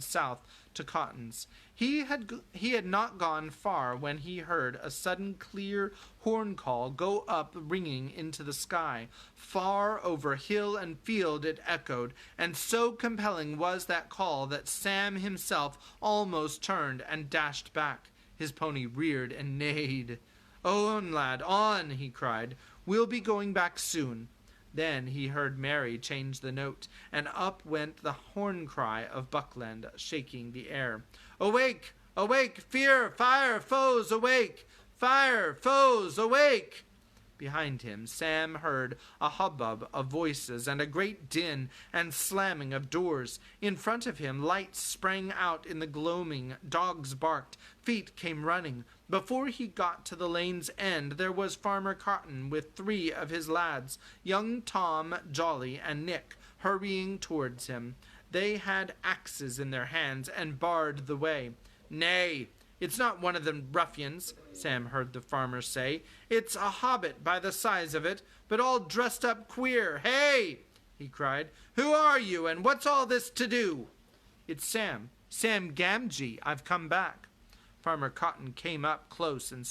south to Cotton's. He had not gone far when he heard a sudden clear horn call go up ringing into the sky. Far over hill and field it echoed, and so compelling was that call that Sam himself almost turned and dashed back. His pony reared and neighed. "On, lad, on!" he cried. "We'll be going back soon." Then he heard Merry change the note, and up went the horn cry of Buckland, shaking the air. "Awake! Awake! Fear! Fire! Foes! Awake! Fire! Foes! Awake!" Behind him Sam heard a hubbub of voices and a great din and slamming of doors. In front of him lights sprang out in the gloaming, dogs barked, feet came running. Before he got to the lane's end there was Farmer Cotton with 3 of his lads, young Tom, Jolly, and Nick, hurrying towards him. They had axes in their hands and barred the way. "Nay, it's not one of them ruffians," Sam heard the farmer say. "It's a hobbit by the size of it, but all dressed up queer. Hey!" he cried. "Who are you, and what's all this to do?" "It's Sam Gamgee. I've come back." Farmer Cotton came up close and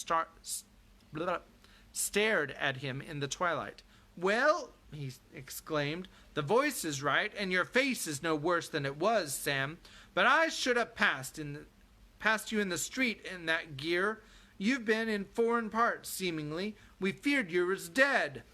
stared at him in the twilight. "Well," he exclaimed, "the voice is right, and your face is no worse than it was, Sam. But I should have passed you in the street in that gear. You've been in foreign parts, seemingly. We feared you was dead."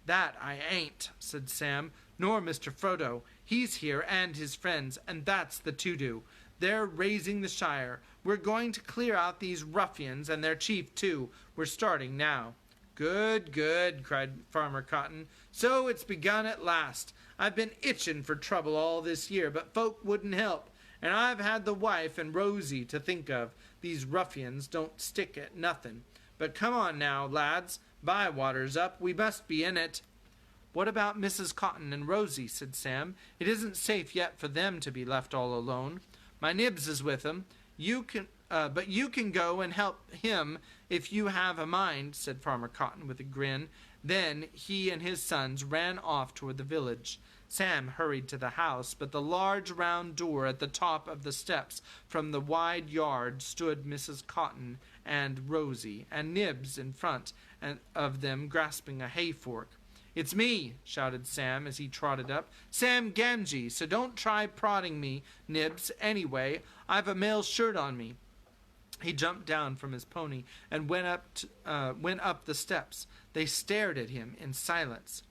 "That I ain't," said Sam, "nor Mr. Frodo. He's here, and his friends, and that's the to-do. They're raising the Shire. We're going to clear out these ruffians and their chief, too. We're starting now." "Good, good," cried Farmer Cotton. "So it's begun at last. I've been itching for trouble all this year, but folk wouldn't help. And I've had the wife and Rosie to think of. These ruffians don't stick at nothing. But come on now, lads. Bywater's up. We must be in it." "What about Mrs. Cotton and Rosie?" said Sam. "It isn't safe yet for them to be left all alone. My Nibs is with 'em. But you can go and help him if you have a mind," said Farmer Cotton with a grin. Then he and his sons ran off toward the village. Sam hurried to the house, but the large round door at the top of the steps from the wide yard stood Mrs. Cotton and Rosie, and Nibs in front of them grasping a hay fork. "It's me," shouted Sam as he trotted up. "Sam Gamgee, so don't try prodding me, Nibs. Anyway, I've a mail shirt on me." He jumped down from his pony and went up the steps. They stared at him in silence.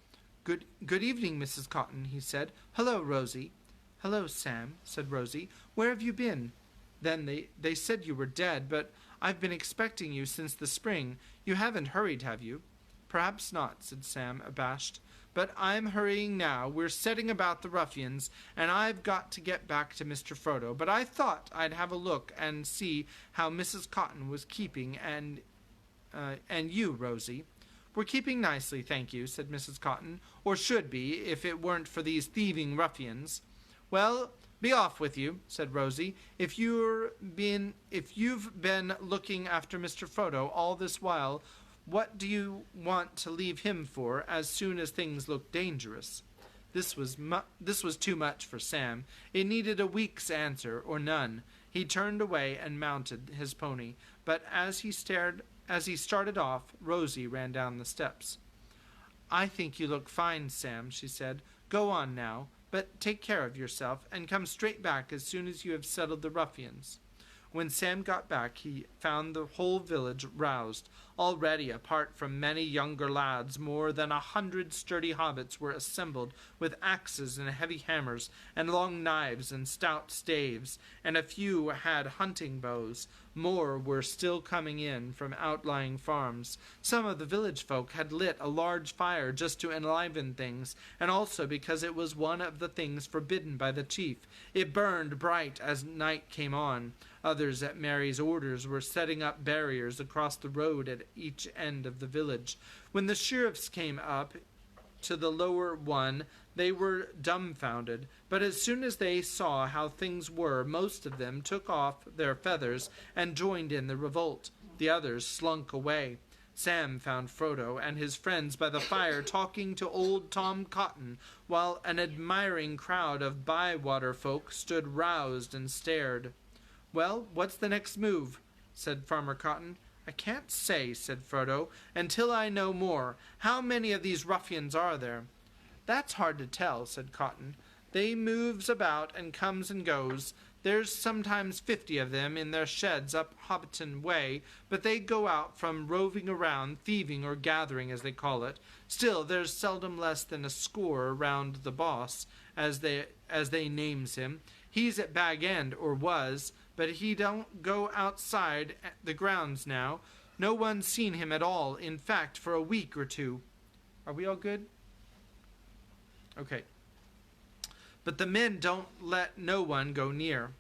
Good evening, Mrs. Cotton," he said. "Hello, Rosie." "Hello, Sam," said Rosie. "Where have you been?" Then they said you were dead, but I've been expecting you since the spring. You haven't hurried, have you?" "Perhaps not," said Sam, abashed. "But I'm hurrying now. We're setting about the ruffians, and I've got to get back to Mr. Frodo. But I thought I'd have a look and see how Mrs. Cotton was keeping, and you, Rosie." "We're keeping nicely, thank you," said Mrs. Cotton, "or should be, if it weren't for these thieving ruffians." "Well, be off with you," said Rosie. If you've been looking after Mr. Frodo all this while, what do you want to leave him for as soon as things look dangerous?" This was too much for Sam. It needed a week's answer, or none. He turned away and mounted his pony, but as he started off, Rosie ran down the steps. "I think you look fine, Sam," she said. "Go on now, but take care of yourself, and come straight back as soon as you have settled the ruffians." When Sam got back, he found the whole village roused. Already, apart from many younger lads, more than 100 sturdy hobbits were assembled with axes and heavy hammers, and long knives and stout staves, and a few had hunting bows. More were still coming in from outlying farms. Some of the village folk had lit a large fire just to enliven things, and also because it was one of the things forbidden by the chief. It burned bright as night came on. Others, at Mary's orders, were setting up barriers across the road at each end of the village. When the sheriffs came up to the lower one, they were dumbfounded, but as soon as they saw how things were, most of them took off their feathers and joined in the revolt. The others slunk away. Sam found Frodo and his friends by the fire talking to old Tom Cotton, while an admiring crowd of Bywater folk stood roused and stared. "Well, what's the next move?" said Farmer Cotton. "I can't say," said Frodo, "until I know more. How many of these ruffians are there?" "That's hard to tell," said Cotton. "They moves about and comes and goes. There's sometimes 50 of them in their sheds up Hobbiton way, but they go out from roving around, thieving or gathering, as they call it. Still, there's seldom less than a score round the boss, as they names him. He's at Bag End, or was, but he don't go outside the grounds now. No one's seen him at all, in fact, for a week or two." Are we all good? Okay. "But the men don't let no one go near."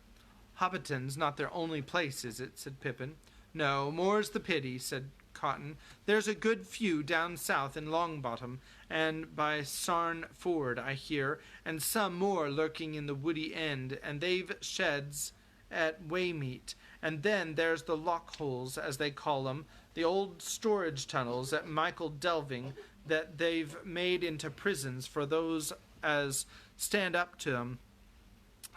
"Hobbiton's not their only place, is it?" said Pippin. "No, more's the pity," said Cotton. "There's a good few down south in Longbottom, and by Sarn Ford, I hear, and some more lurking in the woody end, and they've sheds at Waymeet. And then there's the lock-holes, as they call 'em, the old storage tunnels at Michael Delving that they've made into prisons for those as stand up to 'em.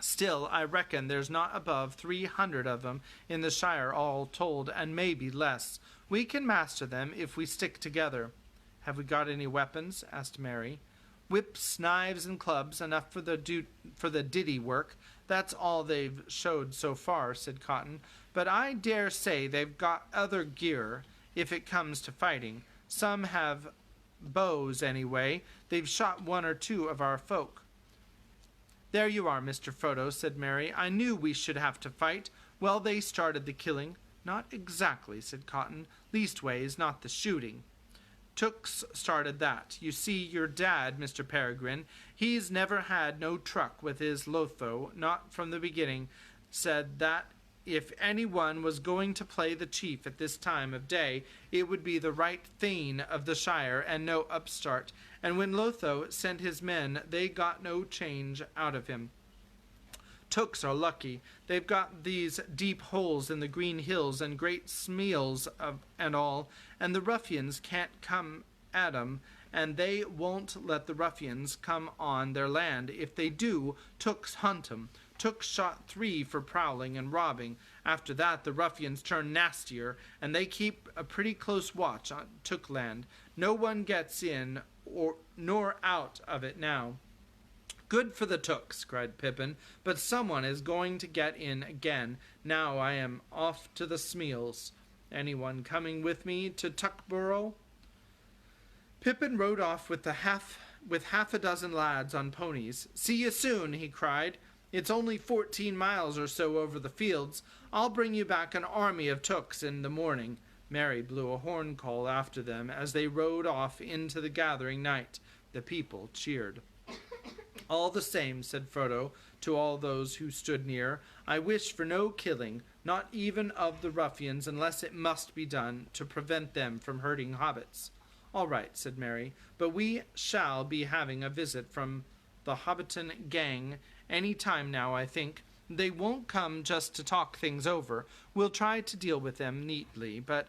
Still, I reckon there's not above 300 of 'em in the Shire all told, and maybe less. We can master them if we stick together." "Have we got any weapons?" asked Mary. "Whips, knives, and clubs, enough for the ditty work. That's all they've showed so far," said Cotton. "But I dare say they've got other gear, if it comes to fighting. Some have bows, anyway. They've shot one or two of our folk." "There you are, Mr. Frodo," said Mary. "I knew we should have to fight. Well, they started the killing." "Not exactly," said Cotton. "Leastways, not the shooting. Tooks started that. You see, your dad, Mr. Peregrine, he's never had no truck with his Lotho, not from the beginning. Said that if anyone was going to play the chief at this time of day, it would be the right Thane of the Shire, and no upstart. And when Lotho sent his men, they got no change out of him. Tooks are lucky. They've got these deep holes in the green hills and great smeals and all, and the ruffians can't come at 'em, and they won't let the ruffians come on their land. If they do, Tooks hunt 'em. Tooks shot 3 for prowling and robbing. After that, the ruffians turn nastier, and they keep a pretty close watch on Tookland. No one gets in nor out of it now. Good for the Tooks, cried Pippin, but someone is going to get in again. Now I am off to the Smeals. Anyone coming with me to Tuckborough? Pippin rode off with half a dozen lads on ponies. See you soon, he cried. It's only 14 miles or so over the fields. I'll bring you back an army of Tooks in the morning. Merry blew a horn call after them as they rode off into the gathering night. The people cheered. All the same, said Frodo to all those who stood near, I wish for no killing, not even of the ruffians, unless it must be done to prevent them from hurting hobbits. All right, said Merry, but we shall be having a visit from the Hobbiton gang any time now, I think. They won't come just to talk things over. We'll try to deal with them neatly, but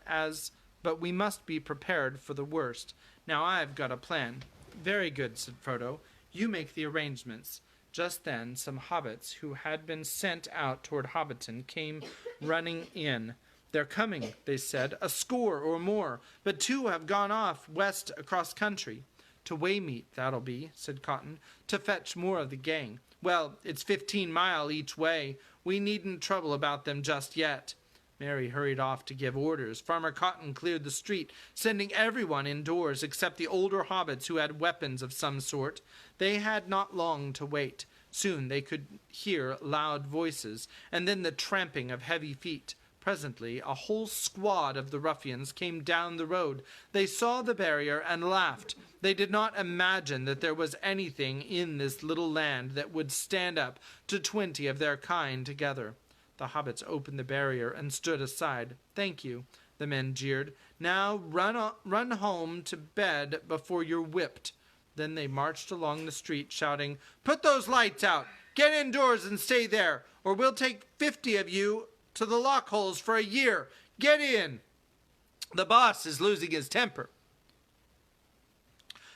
we must be prepared for the worst. Now I've got a plan. Very good, said Frodo. You make the arrangements. Just then some hobbits who had been sent out toward Hobbiton came running in. They're coming, they said, a score or more, but 2 have gone off west across country. To Waymeet, that'll be, said Cotton, to fetch more of the gang. Well, it's 15 mile each way. We needn't trouble about them just yet. Merry hurried off to give orders. Farmer Cotton cleared the street, sending everyone indoors except the older hobbits who had weapons of some sort. They had not long to wait. Soon they could hear loud voices, and then the tramping of heavy feet. Presently, a whole squad of the ruffians came down the road. They saw the barrier and laughed. They did not imagine that there was anything in this little land that would stand up to 20 of their kind together. The hobbits opened the barrier and stood aside. Thank you, the men jeered. Now run home to bed before you're whipped. Then they marched along the street shouting, Put those lights out! Get indoors and stay there, or we'll take 50 of you to the lockholes for a year. Get in! The boss is losing his temper.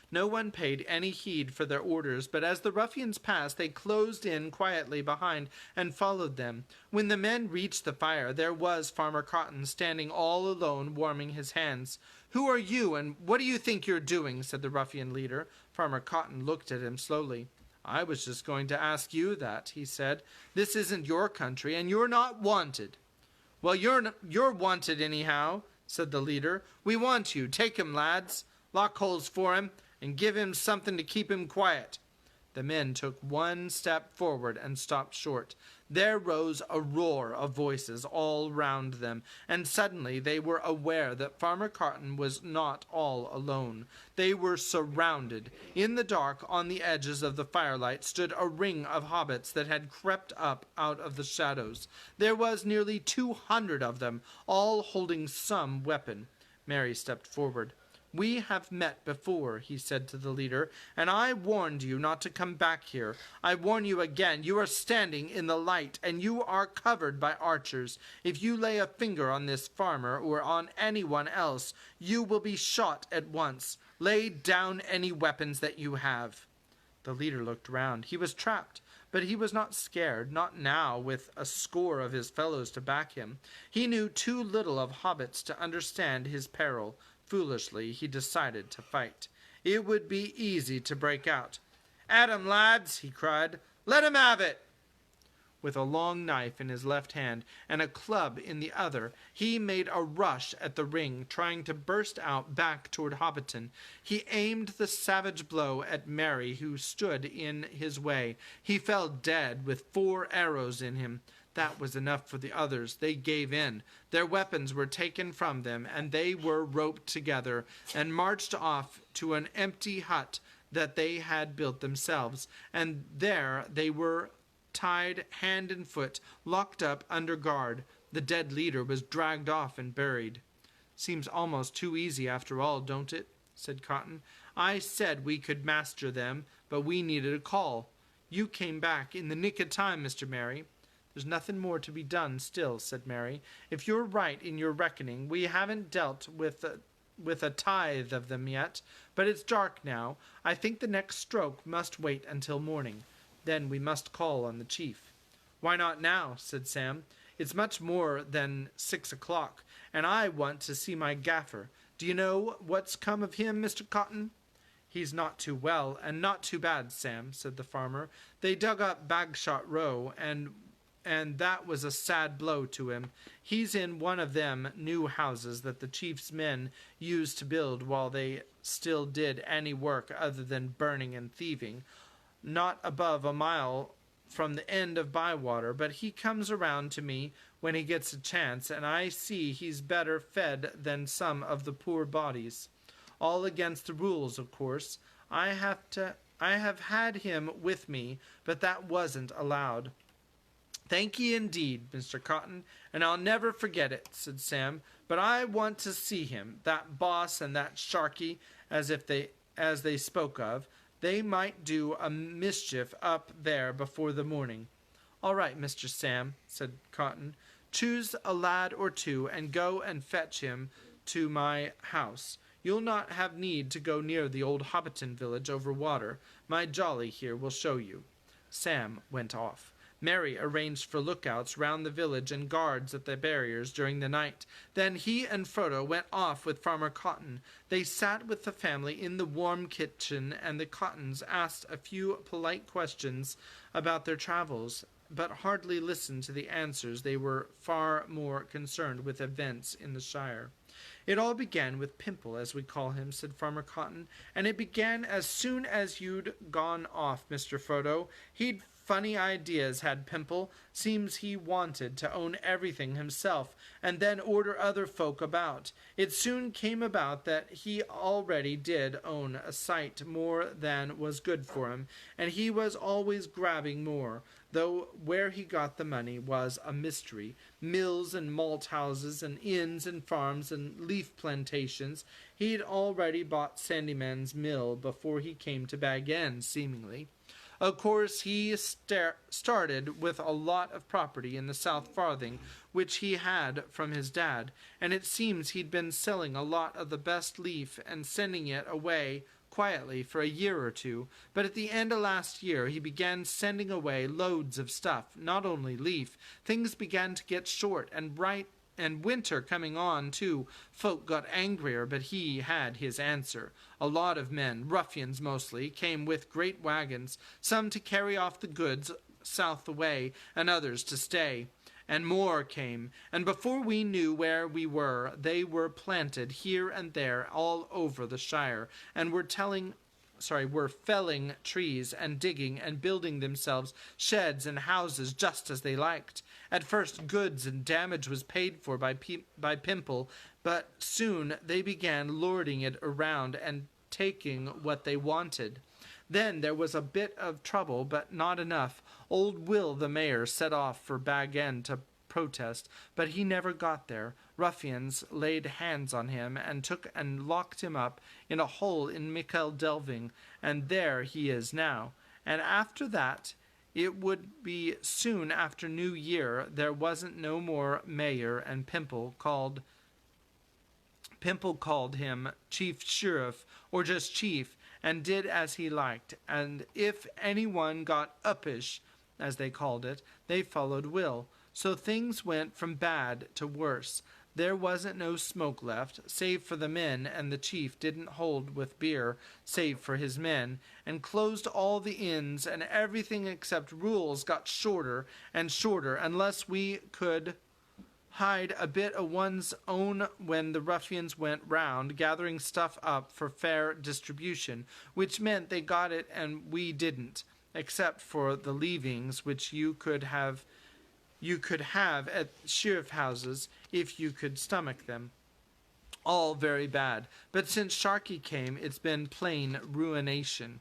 No one paid any heed for their orders, but as the ruffians passed, they closed in quietly behind and followed them. When the men reached the fire, there was Farmer Cotton standing all alone, warming his hands. Who are you, and what do you think you're doing? Said the ruffian leader. Farmer Cotton looked at him slowly. I was just going to ask you that, he said. This isn't your country, and you're not wanted. Well, you're wanted anyhow, said the leader. We want you. Take him, lads. Lock holes for him, and give him something to keep him quiet. The men took one step forward and stopped short. There rose a roar of voices all round them, and suddenly they were aware that Farmer Cotton was not all alone. They were surrounded. In the dark, on the edges of the firelight, stood a ring of hobbits that had crept up out of the shadows. There was nearly 200 of them, all holding some weapon. Merry stepped forward. We have met before, he said to the leader, and I warned you not to come back here. I warn you again. You are standing in the light, and you are covered by archers. If you lay a finger on this farmer or on anyone else, you will be shot at once. Lay down any weapons that you have. The leader looked round. He was trapped, but he was not scared, not now with a score of his fellows to back him. He knew too little of hobbits to understand his peril. Foolishly, he decided to fight. It would be easy to break out. At 'em, lads, he cried. Let 'em have it. With a long knife in his left hand and a club in the other, he made a rush at the ring, trying to burst out back toward Hobbiton. He aimed the savage blow at Merry, who stood in his way. He fell dead with 4 arrows in him. That was enough for the others. They gave in. Their weapons were taken from them, and they were roped together and marched off to an empty hut that they had built themselves, and there they were tied hand and foot, locked up under guard. The dead leader was dragged off and buried. Seems almost too easy after all, don't it? Said Cotton. I said we could master them, but we needed a call. You came back in the nick of time, Mr. Merry. There's nothing more to be done still, said Mary. If you're right in your reckoning, we haven't dealt with a tithe of them yet, but it's dark now. I think the next stroke must wait until morning. Then we must call on the chief. Why not now? Said Sam. It's much more than 6 o'clock, and I want to see my gaffer. Do you know what's come of him, Mr. Cotton? He's not too well, and not too bad, Sam, said the farmer. They dug up Bagshot Row, and that was a sad blow to him. He's in one of them new houses that the chief's men used to build while they still did any work other than burning and thieving, not above a mile from the end of Bywater, but he comes around to me when he gets a chance, and I see he's better fed than some of the poor bodies. All against the rules, of course. I have had him with me, but that wasn't allowed. Thank ye indeed, Mr. Cotton, and I'll never forget it, said Sam. But I want to see him, that boss and that Sharkey, as they spoke of. They might do a mischief up there before the morning. All right, Mr. Sam, said Cotton. Choose a lad or two and go and fetch him to my house. You'll not have need to go near the old Hobbiton village over water. My Jolly here will show you. Sam went off. Mary arranged for lookouts round the village and guards at the barriers during the night. Then he and Frodo went off with Farmer Cotton. They sat with the family in the warm kitchen, and the Cottons asked a few polite questions about their travels, but hardly listened to the answers. They were far more concerned with events in the Shire. It all began with Pimple, as we call him, said Farmer Cotton, and it began as soon as you'd gone off, Mr. Frodo. He'd funny ideas, had Pimple. Seems he wanted to own everything himself, and then order other folk about. It soon came about that he already did own a sight more than was good for him, and he was always grabbing more, though where he got the money was a mystery. Mills and malt houses and inns and farms and leaf plantations. He'd already bought Sandyman's mill before he came to Bag End, seemingly. Of course, he started with a lot of property in the South Farthing, which he had from his dad, and it seems he'd been selling a lot of the best leaf and sending it away quietly for a year or two, but at the end of last year he began sending away loads of stuff, not only leaf. Things began to get short and winter coming on, too. Folk got angrier, but he had his answer. A lot of men, ruffians mostly, came with great wagons, some to carry off the goods south the way, and others to stay. And more came, and before we knew where we were, they were planted here and there all over the Shire, and were felling trees and digging and building themselves sheds and houses just as they liked. At first goods and damage was paid for by Pimple, but soon they began lording it around and taking what they wanted. Then there was a bit of trouble, but not enough. Old Will the mayor set off for Bag End to protest, but he never got there. Ruffians laid hands on him and took and locked him up in a hole in Michael Delving, and there he is now. And after that, it would be soon after New Year, there wasn't no more mayor, and Pimple called him Chief Sheriff, or just Chief, and did as he liked, and if anyone got uppish, as they called it, they followed Will. So things went from bad to worse. There wasn't no smoke left, save for the men, and the chief didn't hold with beer, save for his men, and closed all the inns, and everything except rules got shorter and shorter, unless we could hide a bit of one's own when the ruffians went round, gathering stuff up for fair distribution, which meant they got it and we didn't, except for the leavings, which you could have at sheriff houses if you could stomach them. All very bad. But since Sharkey came, it's been plain ruination.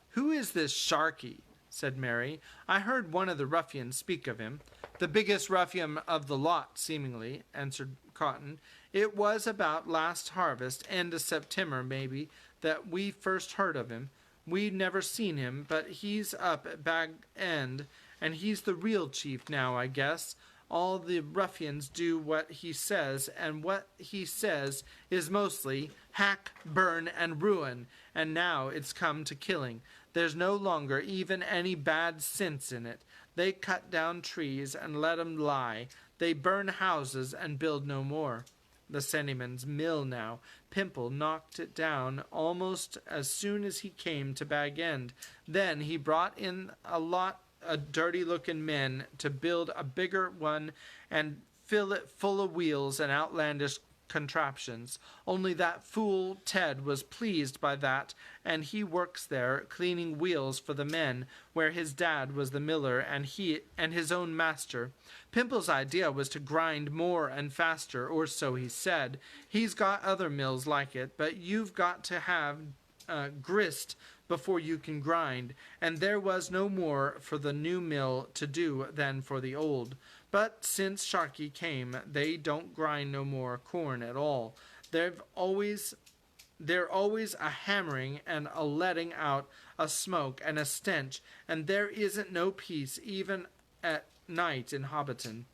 Who is this Sharkey? said Mary. "I heard one of the ruffians speak of him." "The biggest ruffian of the lot, seemingly," answered Cotton. "It was about last harvest, end of September, maybe, that we first heard of him. We'd never seen him, but he's up at Bag End, and he's the real chief now, I guess. All the ruffians do what he says, and what he says is mostly hack, burn, and ruin, and now it's come to killing. There's no longer even any bad sense in it. They cut down trees and let 'em lie. They burn houses and build no more. The Sennyman's mill now. Pimple knocked it down almost as soon as he came to Bag End. Then he brought in a lot of dirty-looking men to build a bigger one and fill it full of wheels and outlandish contraptions. Only that fool Ted was pleased by that, and he works there cleaning wheels for the men, where his dad was the miller and he and his own master. Pimple's idea was to grind more and faster, or so he said. He's got other mills like it, but you've got to have grist before you can grind, and there was no more for the new mill to do than for the old. But since Sharkey came, they don't grind no more corn at all. They're always a hammering and a letting out a smoke and a stench, and there isn't no peace even at night in Hobbiton.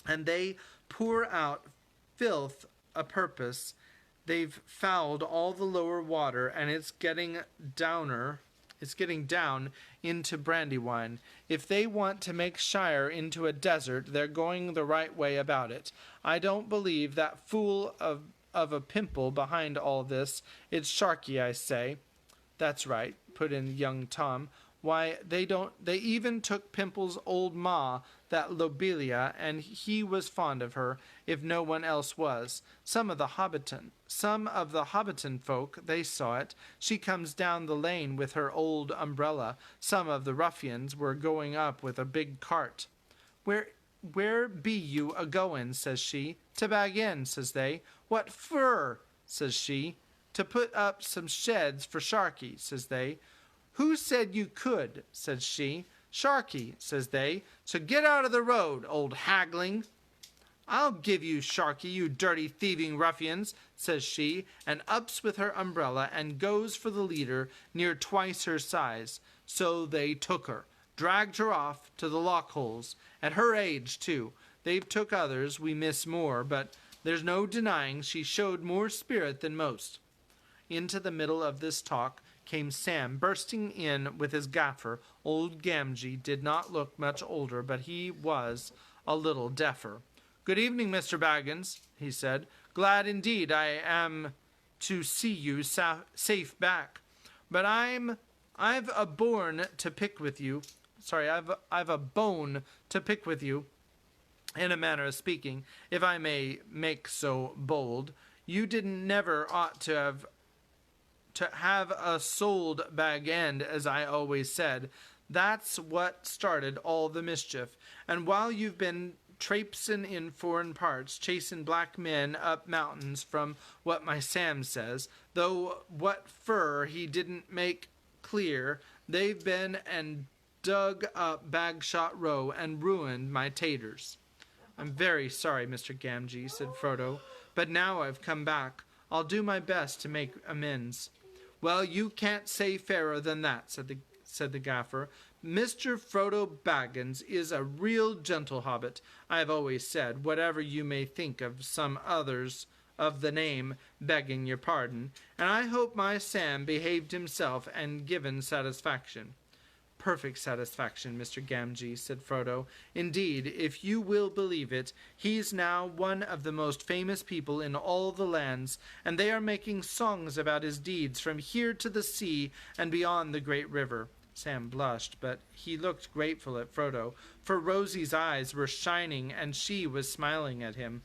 And they pour out filth a purpose. They've fouled all the lower water, and it's getting down into Brandywine. If they want to make Shire into a desert, they're going the right way about it. I don't believe that fool of a Pimple behind all this. It's Sharkey, I say." "That's right," put in young Tom. "Why, they even took Pimple's old ma, that Lobelia, and he was fond of her, if no one else was. Some of the Hobbiton folk, they saw it. She comes down the lane with her old umbrella. Some of the ruffians were going up with a big cart. 'Where be you a-goin'?' says she. 'To Bag End,' says they. 'What fur?' says she. 'To put up some sheds for Sharkey,' says they. 'Who said you could?' says she. 'Sharkey,' says they. 'So get out of the road, old haggling.' 'I'll give you Sharkey, you dirty thieving ruffians,' says she, and ups with her umbrella and goes for the leader near twice her size. So they took her, dragged her off to the lock-holes. At her age, too. They've took others we miss more, but there's no denying she showed more spirit than most." Into the middle of this talk came Sam, bursting in with his gaffer. Old Gamgee did not look much older, but he was a little deafer. "Good evening, Mr. Baggins," he said. "Glad indeed I am to see you safe back. But I've a bone to pick with you. I've a bone to pick with you, in a manner of speaking, if I may make so bold. You didn't never ought to have a sold Bag End, as I always said. That's what started all the mischief. And while you've been traipsin' in foreign parts, chasing black men up mountains, from what my Sam says, though what fur he didn't make clear, they've been and dug up Bagshot Row and ruined my taters." "I'm very sorry, Mr. Gamgee," said Frodo, "but now I've come back, I'll do my best to make amends." "Well, you can't say fairer than that," said the gaffer. "Mr. Frodo Baggins is a real gentle hobbit, I've always said, whatever you may think of some others of the name, begging your pardon, and I hope my Sam behaved himself and given satisfaction." "Perfect satisfaction, Mr. Gamgee," said Frodo. "Indeed, if you will believe it, he's now one of the most famous people in all the lands, and they are making songs about his deeds from here to the sea and beyond the great river." Sam blushed, but he looked grateful at Frodo, for Rosie's eyes were shining and she was smiling at him.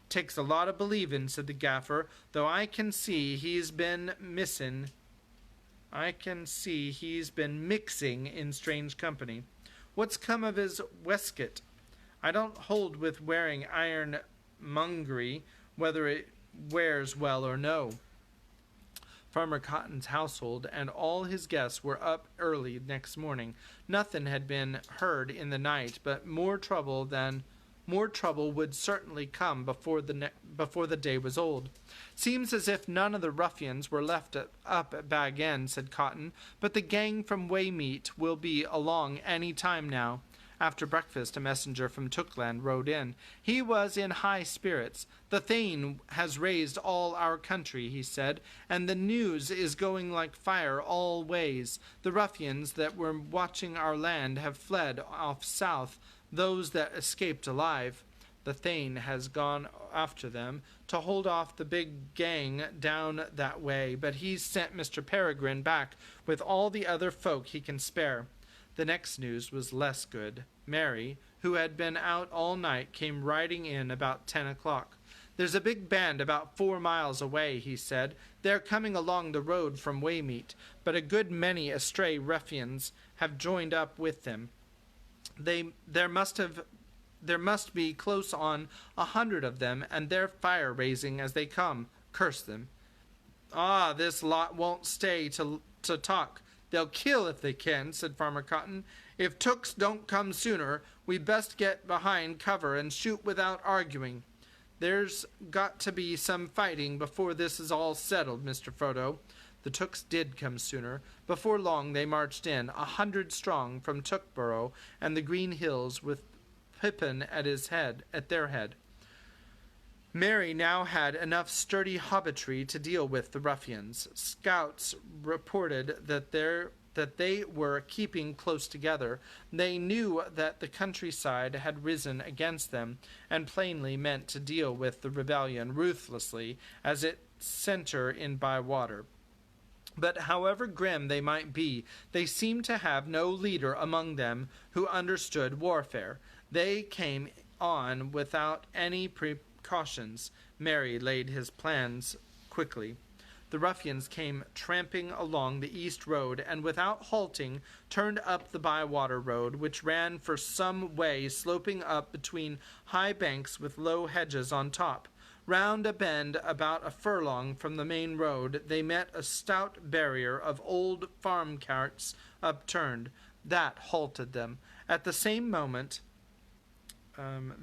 "Takes a lot of believin'," said the gaffer, "though I can see he's been mixing in strange company. What's come of his waistcoat? I don't hold with wearing ironmongery, whether it wears well or no." Farmer Cotton's household and all his guests were up early next morning. Nothing had been heard in the night, but more trouble would certainly come before the day was old. Seems as if none of the ruffians were left up at Bag End, said Cotton, but the gang from Waymeet will be along any time now. After breakfast, a messenger from Tookland rode in. He was in high spirits. The Thane has raised all our country, he said, and the news is going like fire all ways. The ruffians that were watching our land have fled off south, those that escaped alive. The Thane has gone after them to hold off the big gang down that way, but he's sent Mr. Peregrine back with all the other folk he can spare. The next news was less good. Mary, who had been out all night, came riding in about 10 o'clock. There's a big band about 4 miles away, he said. They're coming along the road from Waymeet, but a good many astray ruffians have joined up with them. There must be close on 100 of them, and they're fire-raising as they come. Curse them. Ah, this lot won't stay to talk. They'll kill if they can, said Farmer Cotton. If Tooks don't come sooner, we best get behind cover and shoot without arguing. There's got to be some fighting before this is all settled, Mr. Frodo. The Tooks did come sooner. Before long they marched in, 100 strong, from Tookborough and the Green Hills, with Pippin at their head. Mary now had enough sturdy hobbitry to deal with the ruffians. Scouts reported that they were keeping close together. They knew that the countryside had risen against them, and plainly meant to deal with the rebellion ruthlessly as it centre in Bywater. But however grim they might be, they seemed to have no leader among them who understood warfare. They came on without any precautions. Mary laid his plans quickly. The ruffians came tramping along the east road, and without halting turned up the Bywater road, which ran for some way, sloping up between high banks with low hedges on top. Round a bend about a furlong from the main road, they met a stout barrier of old farm carts upturned. That halted them. At the same moment,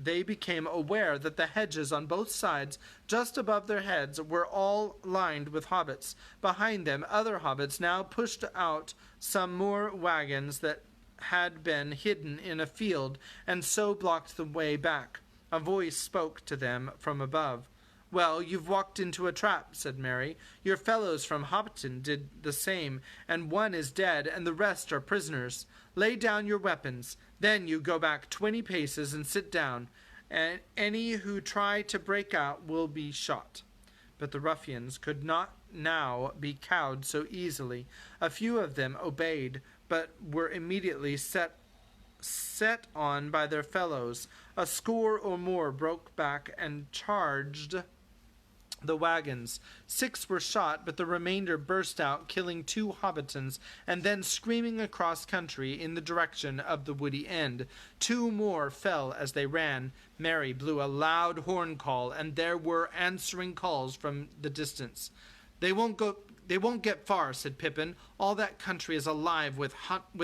they became aware that the hedges on both sides, just above their heads, were all lined with hobbits. Behind them, other hobbits now pushed out some more wagons that had been hidden in a field, and so blocked the way back. A voice spoke to them from above. "Well, you've walked into a trap," said Mary. "Your fellows from Hobbiton did the same, and one is dead, and the rest are prisoners. Lay down your weapons. Then you go back 20 paces and sit down, and any who try to break out will be shot." But the ruffians could not now be cowed so easily. A few of them obeyed, but were immediately set on by their fellows. A score or more broke back and charged the wagons. 6 were shot, but the remainder burst out, killing 2 Hobbitons, and then screaming across country in the direction of the woody end. 2 more fell as they ran. Mary blew a loud horn call, and there were answering calls from the distance. They won't get far," said Pippin. "All that country is alive with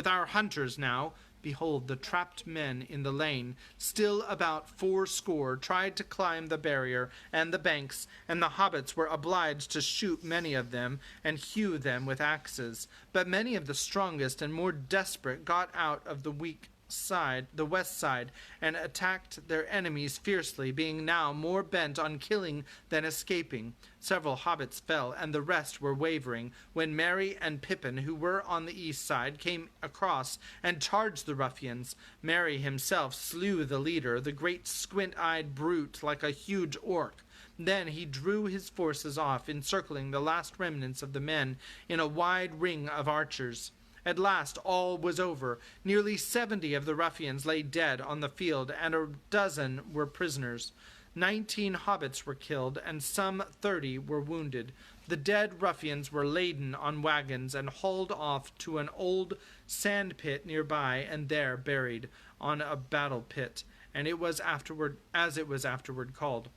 our hunters now." Behold, the trapped men in the lane, still about 80, tried to climb the barrier and the banks, and the hobbits were obliged to shoot many of them and hew them with axes. But many of the strongest and more desperate got out of the west side, and attacked their enemies fiercely, being now more bent on killing than escaping. Several hobbits fell, and the rest were wavering, when Mary and Pippin, who were on the east side, came across and charged the ruffians. Mary himself slew the leader, the great squint-eyed brute like a huge orc. Then he drew his forces off, encircling the last remnants of the men in a wide ring of archers. At last all was over. Nearly 70 of the ruffians lay dead on the field, and a dozen were prisoners. 19 hobbits were killed, and some 30 were wounded. The dead ruffians were laden on wagons and hauled off to an old sand pit nearby, and there buried on a battle pit, and it was afterward called.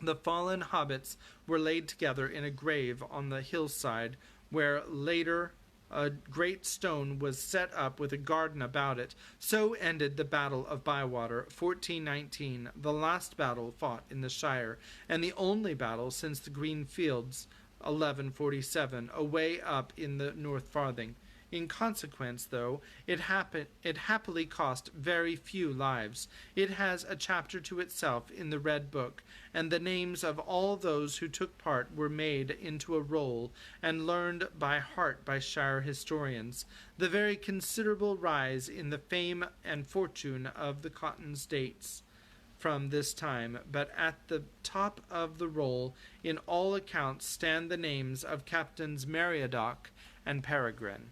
The fallen hobbits were laid together in a grave on the hillside, where later a great stone was set up with a garden about it. So ended the Battle of Bywater, 1419, the last battle fought in the Shire, and the only battle since the Green Fields, 1147, away up in the North Farthing. In consequence, though, it happily cost very few lives. It has a chapter to itself in the Red Book, and the names of all those who took part were made into a roll and learned by heart by Shire historians. The very considerable rise in the fame and fortune of the Cottons dates from this time, but at the top of the roll in all accounts stand the names of Captains Meriadoc and Peregrine.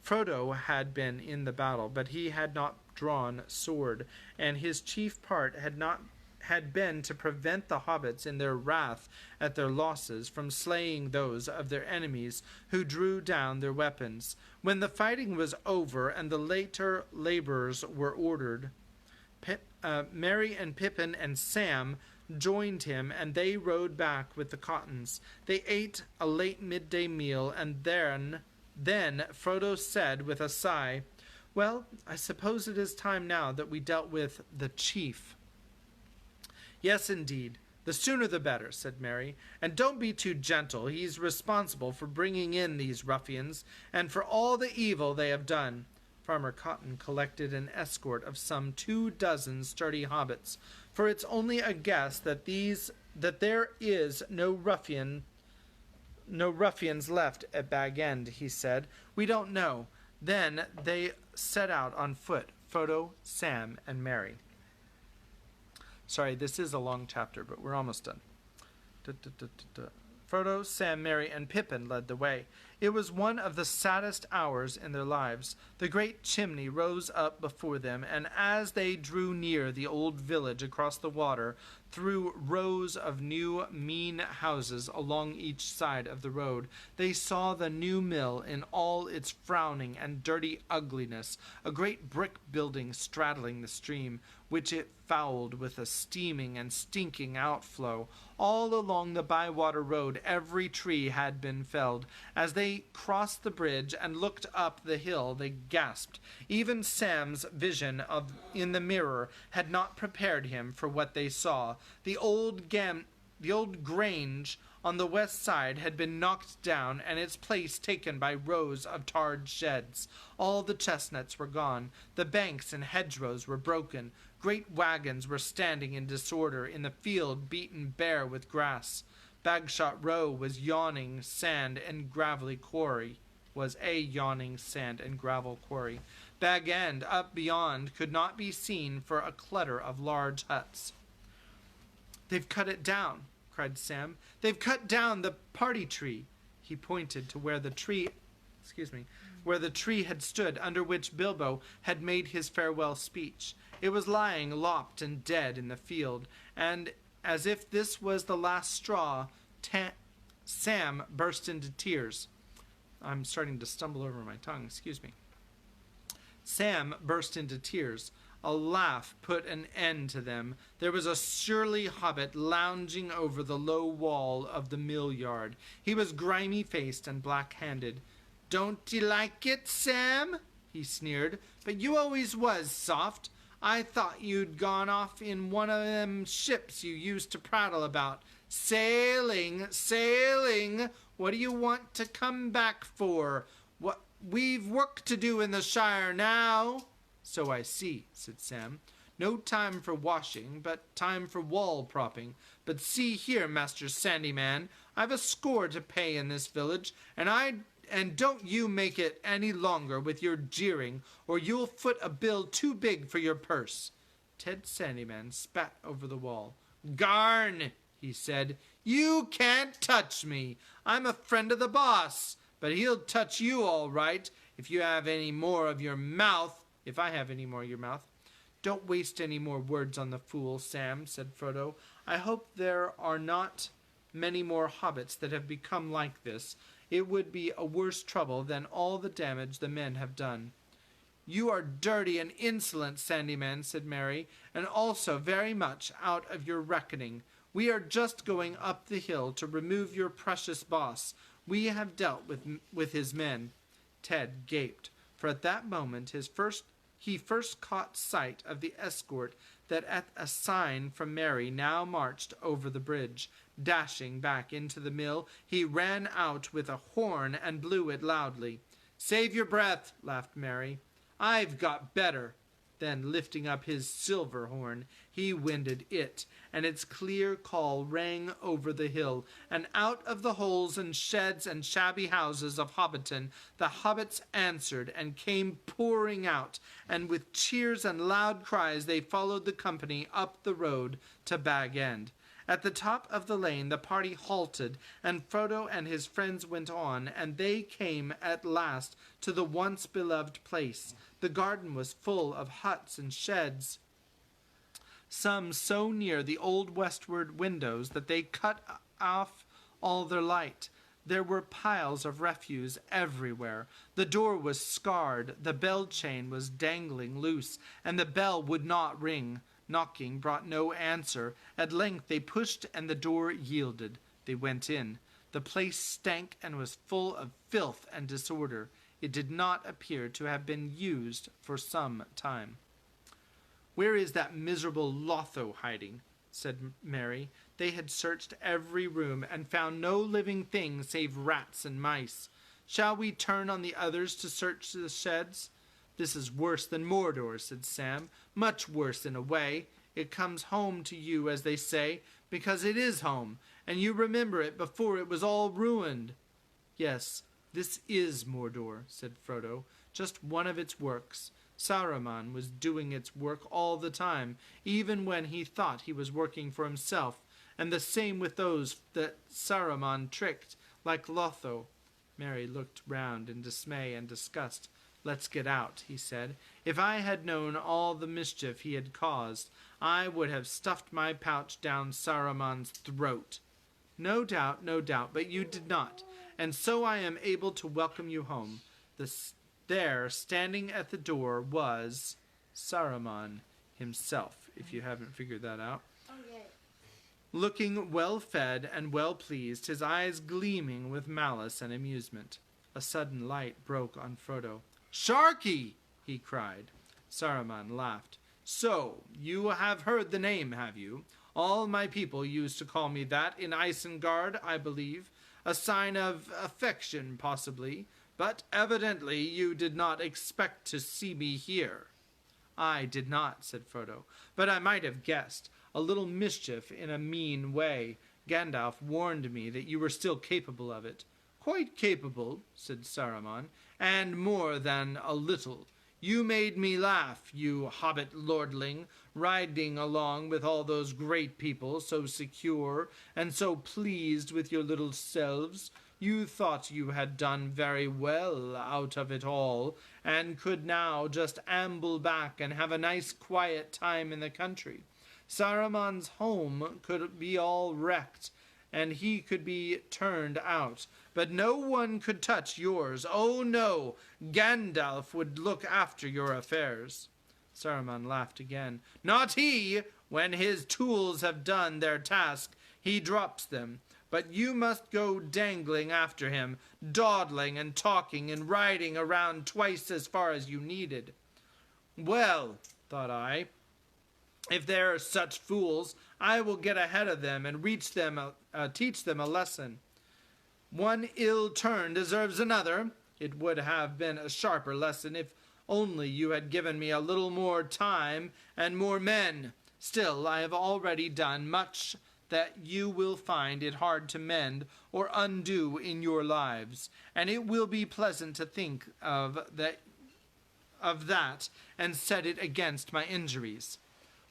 Frodo had been in the battle, but he had not drawn sword, and his chief part had been to prevent the hobbits in their wrath at their losses from slaying those of their enemies who drew down their weapons. When the fighting was over and the later labours were ordered, Merry and Pippin and Sam joined him, and they rode back with the Cottons. They ate a late midday meal, and then Frodo said with a sigh, "Well, I suppose it is time now that we dealt with the chief." "Yes, indeed. The sooner the better," said Merry. "And don't be too gentle. He's responsible for bringing in these ruffians, and for all the evil they have done." Farmer Cotton collected an escort of some 24 sturdy hobbits, for it's only a guess that there is no ruffians left at Bag End, he said. "We don't know." Then they set out on foot, Frodo, Sam, and Merry. Sorry, this is a long chapter, but we're almost done. Frodo, Sam, Merry, and Pippin led the way. It was one of the saddest hours in their lives. The great chimney rose up before them, and as they drew near the old village across the water, through rows of new, mean houses along each side of the road, they saw the new mill in all its frowning and dirty ugliness, a great brick building straddling the stream, which it fouled with a steaming and stinking outflow. All along the Bywater road every tree had been felled. As they crossed the bridge and looked up the hill, they gasped. Even Sam's vision in the mirror had not prepared him for what they saw. The old grange on the west side had been knocked down and its place taken by rows of tarred sheds. All the chestnuts were gone. The banks and hedgerows were broken. Great wagons were standing in disorder in the field beaten bare with grass. Bagshot Row was a yawning sand and gravel quarry. Bag End, up beyond, could not be seen for a clutter of large huts. "They've cut it down," cried Sam. "They've cut down the party tree." He pointed to where the tree had stood under which Bilbo had made his farewell speech. It was lying lopped and dead in the field, and as if this was the last straw, Sam burst into tears. I'm starting to stumble over my tongue, excuse me. Sam burst into tears. A laugh put an end to them. There was a surly hobbit lounging over the low wall of the mill yard. He was grimy-faced and black-handed. "Don't you like it, Sam?" he sneered. "But you always was soft. I thought you'd gone off in one of them ships you used to prattle about. Sailing, sailing! What do you want to come back for? We've work to do in the Shire now." "So I see," said Sam. "No time for washing, but time for wall propping. But see here, Master Sandyman, I've a score to pay in this village, and don't you make it any longer with your jeering, or you'll foot a bill too big for your purse." Ted Sandyman spat over the wall. "Garn," he said. "You can't touch me. I'm a friend of the boss, but he'll touch you all right if I have any more of your mouth. "Don't waste any more words on the fool, Sam," said Frodo. "I hope there are not many more hobbits that have become like this. It would be a worse trouble than all the damage the men have done." "You are dirty and insolent, Sandyman," said Merry, "and also very much out of your reckoning. We are just going up the hill to remove your precious boss. We have dealt with his men." Ted gaped, for at that moment he first caught sight of the escort that at a sign from Mary now marched over the bridge. Dashing back into the mill, he ran out with a horn and blew it loudly. "Save your breath," laughed Mary. "I've got better." Then, lifting up his silver horn, he winded it, and its clear call rang over the hill, and out of the holes and sheds and shabby houses of Hobbiton the hobbits answered and came pouring out, and with cheers and loud cries they followed the company up the road to Bag End. At the top of the lane the party halted, and Frodo and his friends went on, and they came at last to the once beloved place. The garden was full of huts and sheds, some so near the old westward windows that they cut off all their light. There were piles of refuse everywhere. The door was scarred, the bell chain was dangling loose, and the bell would not ring. Knocking brought no answer. At length they pushed, and the door yielded. They went in. The place stank and was full of filth and disorder. It did not appear to have been used for some time. "Where is that miserable Lotho hiding?" said Mary. They had searched every room and found no living thing save rats and mice. "Shall we turn on the others to search the sheds?" "This is worse than Mordor," said Sam. "Much worse in a way. It comes home to you, as they say, because it is home, and you remember it before it was all ruined." "Yes, this is Mordor," said Frodo. "Just one of its works. Saruman was doing its work all the time, even when he thought he was working for himself, and the same with those that Saruman tricked, like Lotho." Mary looked round in dismay and disgust. "Let's get out," he said. "If I had known all the mischief he had caused, I would have stuffed my pouch down Saruman's throat." No doubt, but you did not, and so I am able to welcome you home." There, standing at the door, was Saruman himself, if you haven't figured that out. Looking well-fed and well-pleased, his eyes gleaming with malice and amusement. A sudden light broke on Frodo. "Sharky!" he cried. Saruman laughed. "So, you have heard the name, have you? All my people used to call me that in Isengard, I believe. A sign of affection, possibly. But evidently you did not expect to see me here." "I did not," said Frodo, "but I might have guessed. A little mischief in a mean way. Gandalf warned me that you were still capable of it." "Quite capable," said Saruman, "and more than a little. You made me laugh, you hobbit lordling, riding along with all those great people, so secure and so pleased with your little selves. You thought you had done very well out of it all, and could now just amble back and have a nice quiet time in the country. Saruman's home could be all wrecked, and he could be turned out, but no one could touch yours. Oh no, Gandalf would look after your affairs." Saruman laughed again. "Not he! When his tools have done their task, he drops them. But you must go dangling after him, dawdling and talking and riding around twice as far as you needed." "Well," thought I, "if they are such fools, I will get ahead of them and teach them a lesson. One ill turn deserves another. It would have been a sharper lesson if only you had given me a little more time and more men. Still, I have already done much that you will find it hard to mend or undo in your lives, and it will be pleasant to think of that and set it against my injuries."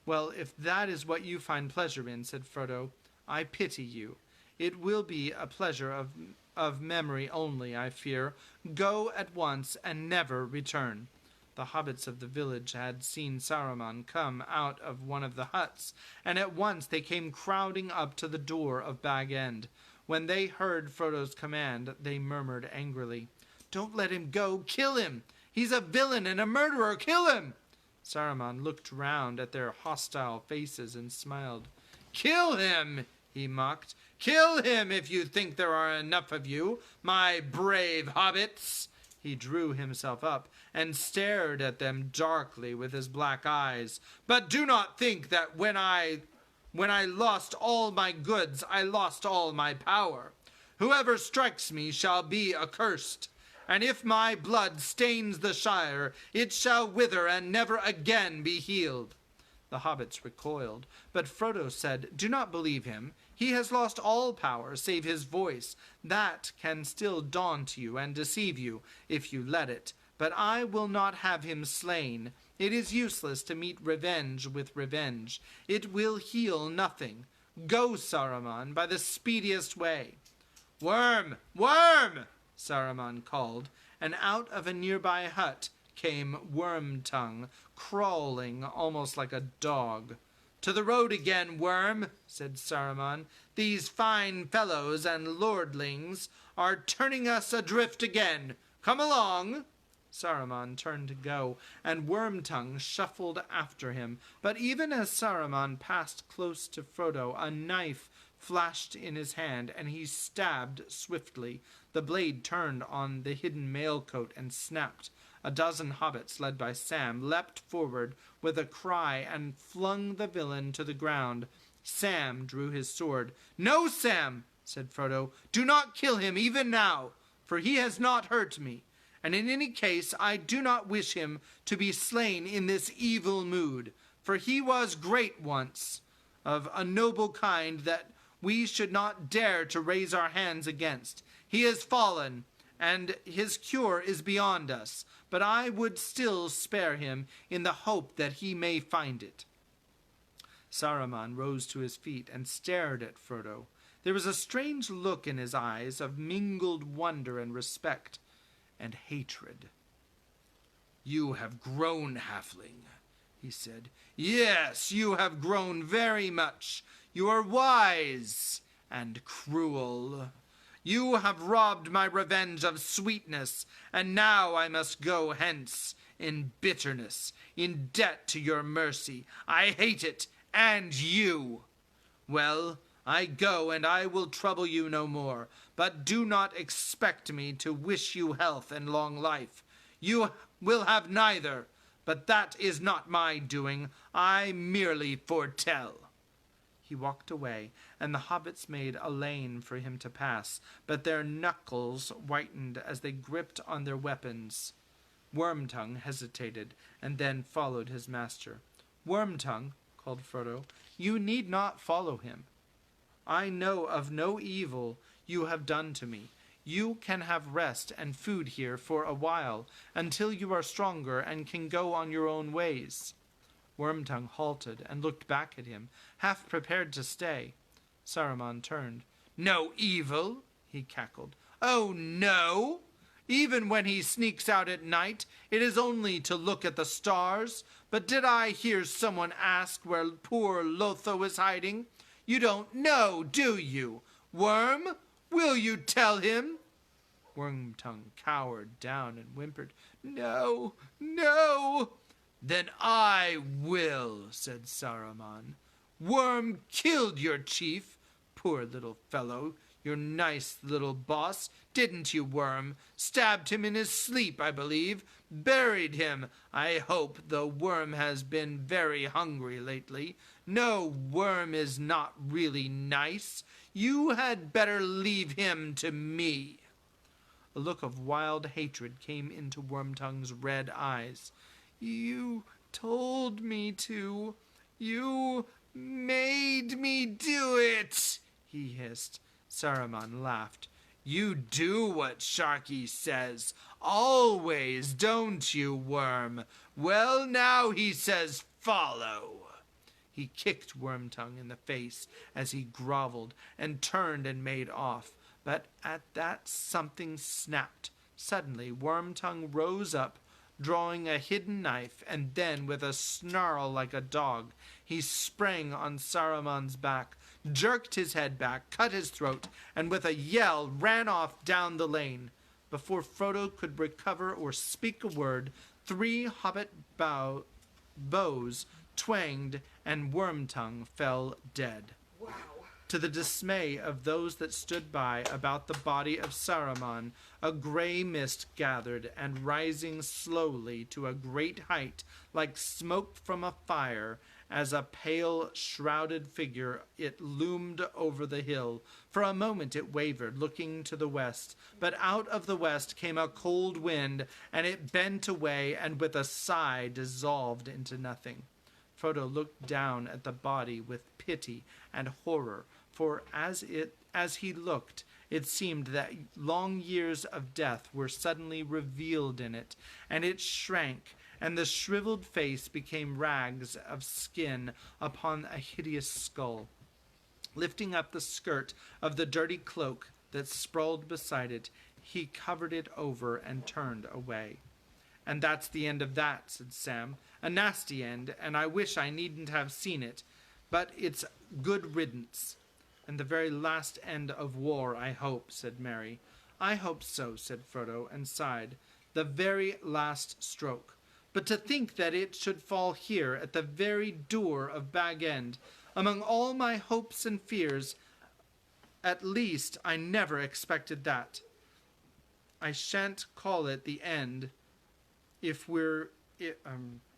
"Well, if that is what you find pleasure in," said Frodo, "I pity you. It will be a pleasure of memory only, I fear. Go at once and never return." The hobbits of the village had seen Saruman come out of one of the huts, and at once they came crowding up to the door of Bag End. When they heard Frodo's command, they murmured angrily, "Don't let him go! Kill him! He's a villain and a murderer! Kill him!" Saruman looked round at their hostile faces and smiled. Kill him, he mocked. Kill him if you think there are enough of you, my brave hobbits. He drew himself up and stared at them darkly with his black eyes. But do not think that when I lost all my goods, I lost all my power. Whoever strikes me shall be accursed. And if my blood stains the Shire, it shall wither and never again be healed. The hobbits recoiled, but Frodo said, Do not believe him. He has lost all power save his voice. That can still daunt you and deceive you, if you let it. But I will not have him slain. It is useless to meet revenge with revenge. It will heal nothing. Go, Saruman, by the speediest way. Worm! Worm! Saruman called, and out of a nearby hut came Wormtongue, crawling almost like a dog. To the road again, Worm, said Saruman. These fine fellows and lordlings are turning us adrift again. Come along. Saruman turned to go, and Wormtongue shuffled after him. But even as Saruman passed close to Frodo, a knife flashed in his hand, and he stabbed swiftly. The blade turned on the hidden mailcoat and snapped. A dozen hobbits, led by Sam, leapt forward with a cry and flung the villain to the ground. Sam drew his sword. No, Sam, said Frodo, do not kill him even now, for he has not hurt me. And in any case, I do not wish him to be slain in this evil mood, for he was great once, of a noble kind that we should not dare to raise our hands against. He has fallen, and his cure is beyond us, but I would still spare him in the hope that he may find it. Saruman rose to his feet and stared at Frodo. There was a strange look in his eyes of mingled wonder and respect and hatred. You have grown, halfling, he said. Yes, you have grown very much. You are wise and cruel. You have robbed my revenge of sweetness, and now I must go hence in bitterness, in debt to your mercy. I hate it, and you. Well, I go, and I will trouble you no more, but do not expect me to wish you health and long life. You will have neither, but that is not my doing. I merely foretell. He walked away, and the hobbits made a lane for him to pass, but their knuckles whitened as they gripped on their weapons. Wormtongue hesitated, and then followed his master. Wormtongue, called Frodo, you need not follow him. I know of no evil you have done to me. You can have rest and food here for a while, until you are stronger and can go on your own ways. Wormtongue halted and looked back at him, half prepared to stay. Saruman turned. No evil, he cackled. Oh, no! Even when he sneaks out at night, it is only to look at the stars. But did I hear someone ask where poor Lotho is hiding? You don't know, do you? Worm, will you tell him? Wormtongue cowered down and whimpered, No, no! Then I will, said Saruman. Worm killed your chief, poor little fellow, your nice little boss, didn't you, Worm? Stabbed him in his sleep, I believe. Buried him, I hope, though Worm has been very hungry lately. No, Worm is not really nice. You had better leave him to me. A look of wild hatred came into Wormtongue's red eyes. You told me to. You made me do it, he hissed. Saruman laughed. You do what Sharky says. Always, don't you, Worm? Well, now he says follow. He kicked Wormtongue in the face as he groveled and turned and made off. But at that something snapped. Suddenly Wormtongue rose up, drawing a hidden knife, and then, with a snarl like a dog, he sprang on Saruman's back, jerked his head back, cut his throat, and with a yell ran off down the lane. Before Frodo could recover or speak a word, 3 hobbit bows twanged, and Wormtongue fell dead. To the dismay of those that stood by about the body of Saruman, a gray mist gathered, and rising slowly to a great height, like smoke from a fire, as a pale, shrouded figure, it loomed over the hill. For a moment it wavered, looking to the west, but out of the west came a cold wind, and it bent away, and with a sigh dissolved into nothing. Frodo looked down at the body with pity and horror, for as he looked, it seemed that long years of death were suddenly revealed in it, and it shrank, and the shriveled face became rags of skin upon a hideous skull. Lifting up the skirt of the dirty cloak that sprawled beside it, he covered it over and turned away. "And that's the end of that," said Sam. "A nasty end, and I wish I needn't have seen it, but it's good riddance." "And the very last end of war, I hope," said Merry. "I hope so," said Frodo, and sighed. "The very last stroke. But to think that it should fall here, at the very door of Bag End, among all my hopes and fears, at least I never expected that. I shan't call it the end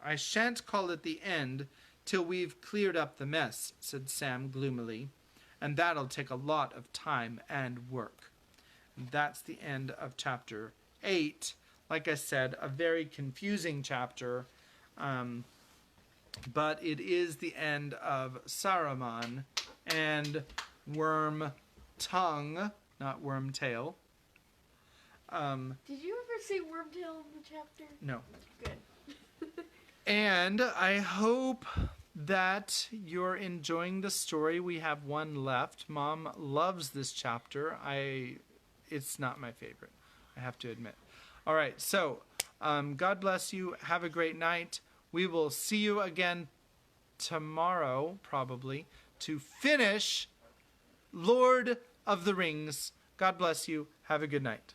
I shan't call it the end till we've cleared up the mess," said Sam gloomily. "And that'll take a lot of time and work." And that's the end of chapter 8. Like I said, a very confusing chapter, but it is the end of Saruman and Worm Tongue, not Wormtail. Did you ever see Wormtail in the chapter? No. Good. And I hope that you're enjoying the story. We have one left. Mom loves this chapter. It's not my favorite, I have to admit. All right, so God bless you. Have a great night. We will see you again tomorrow, probably, to finish Lord of the Rings. God bless you. Have a good night.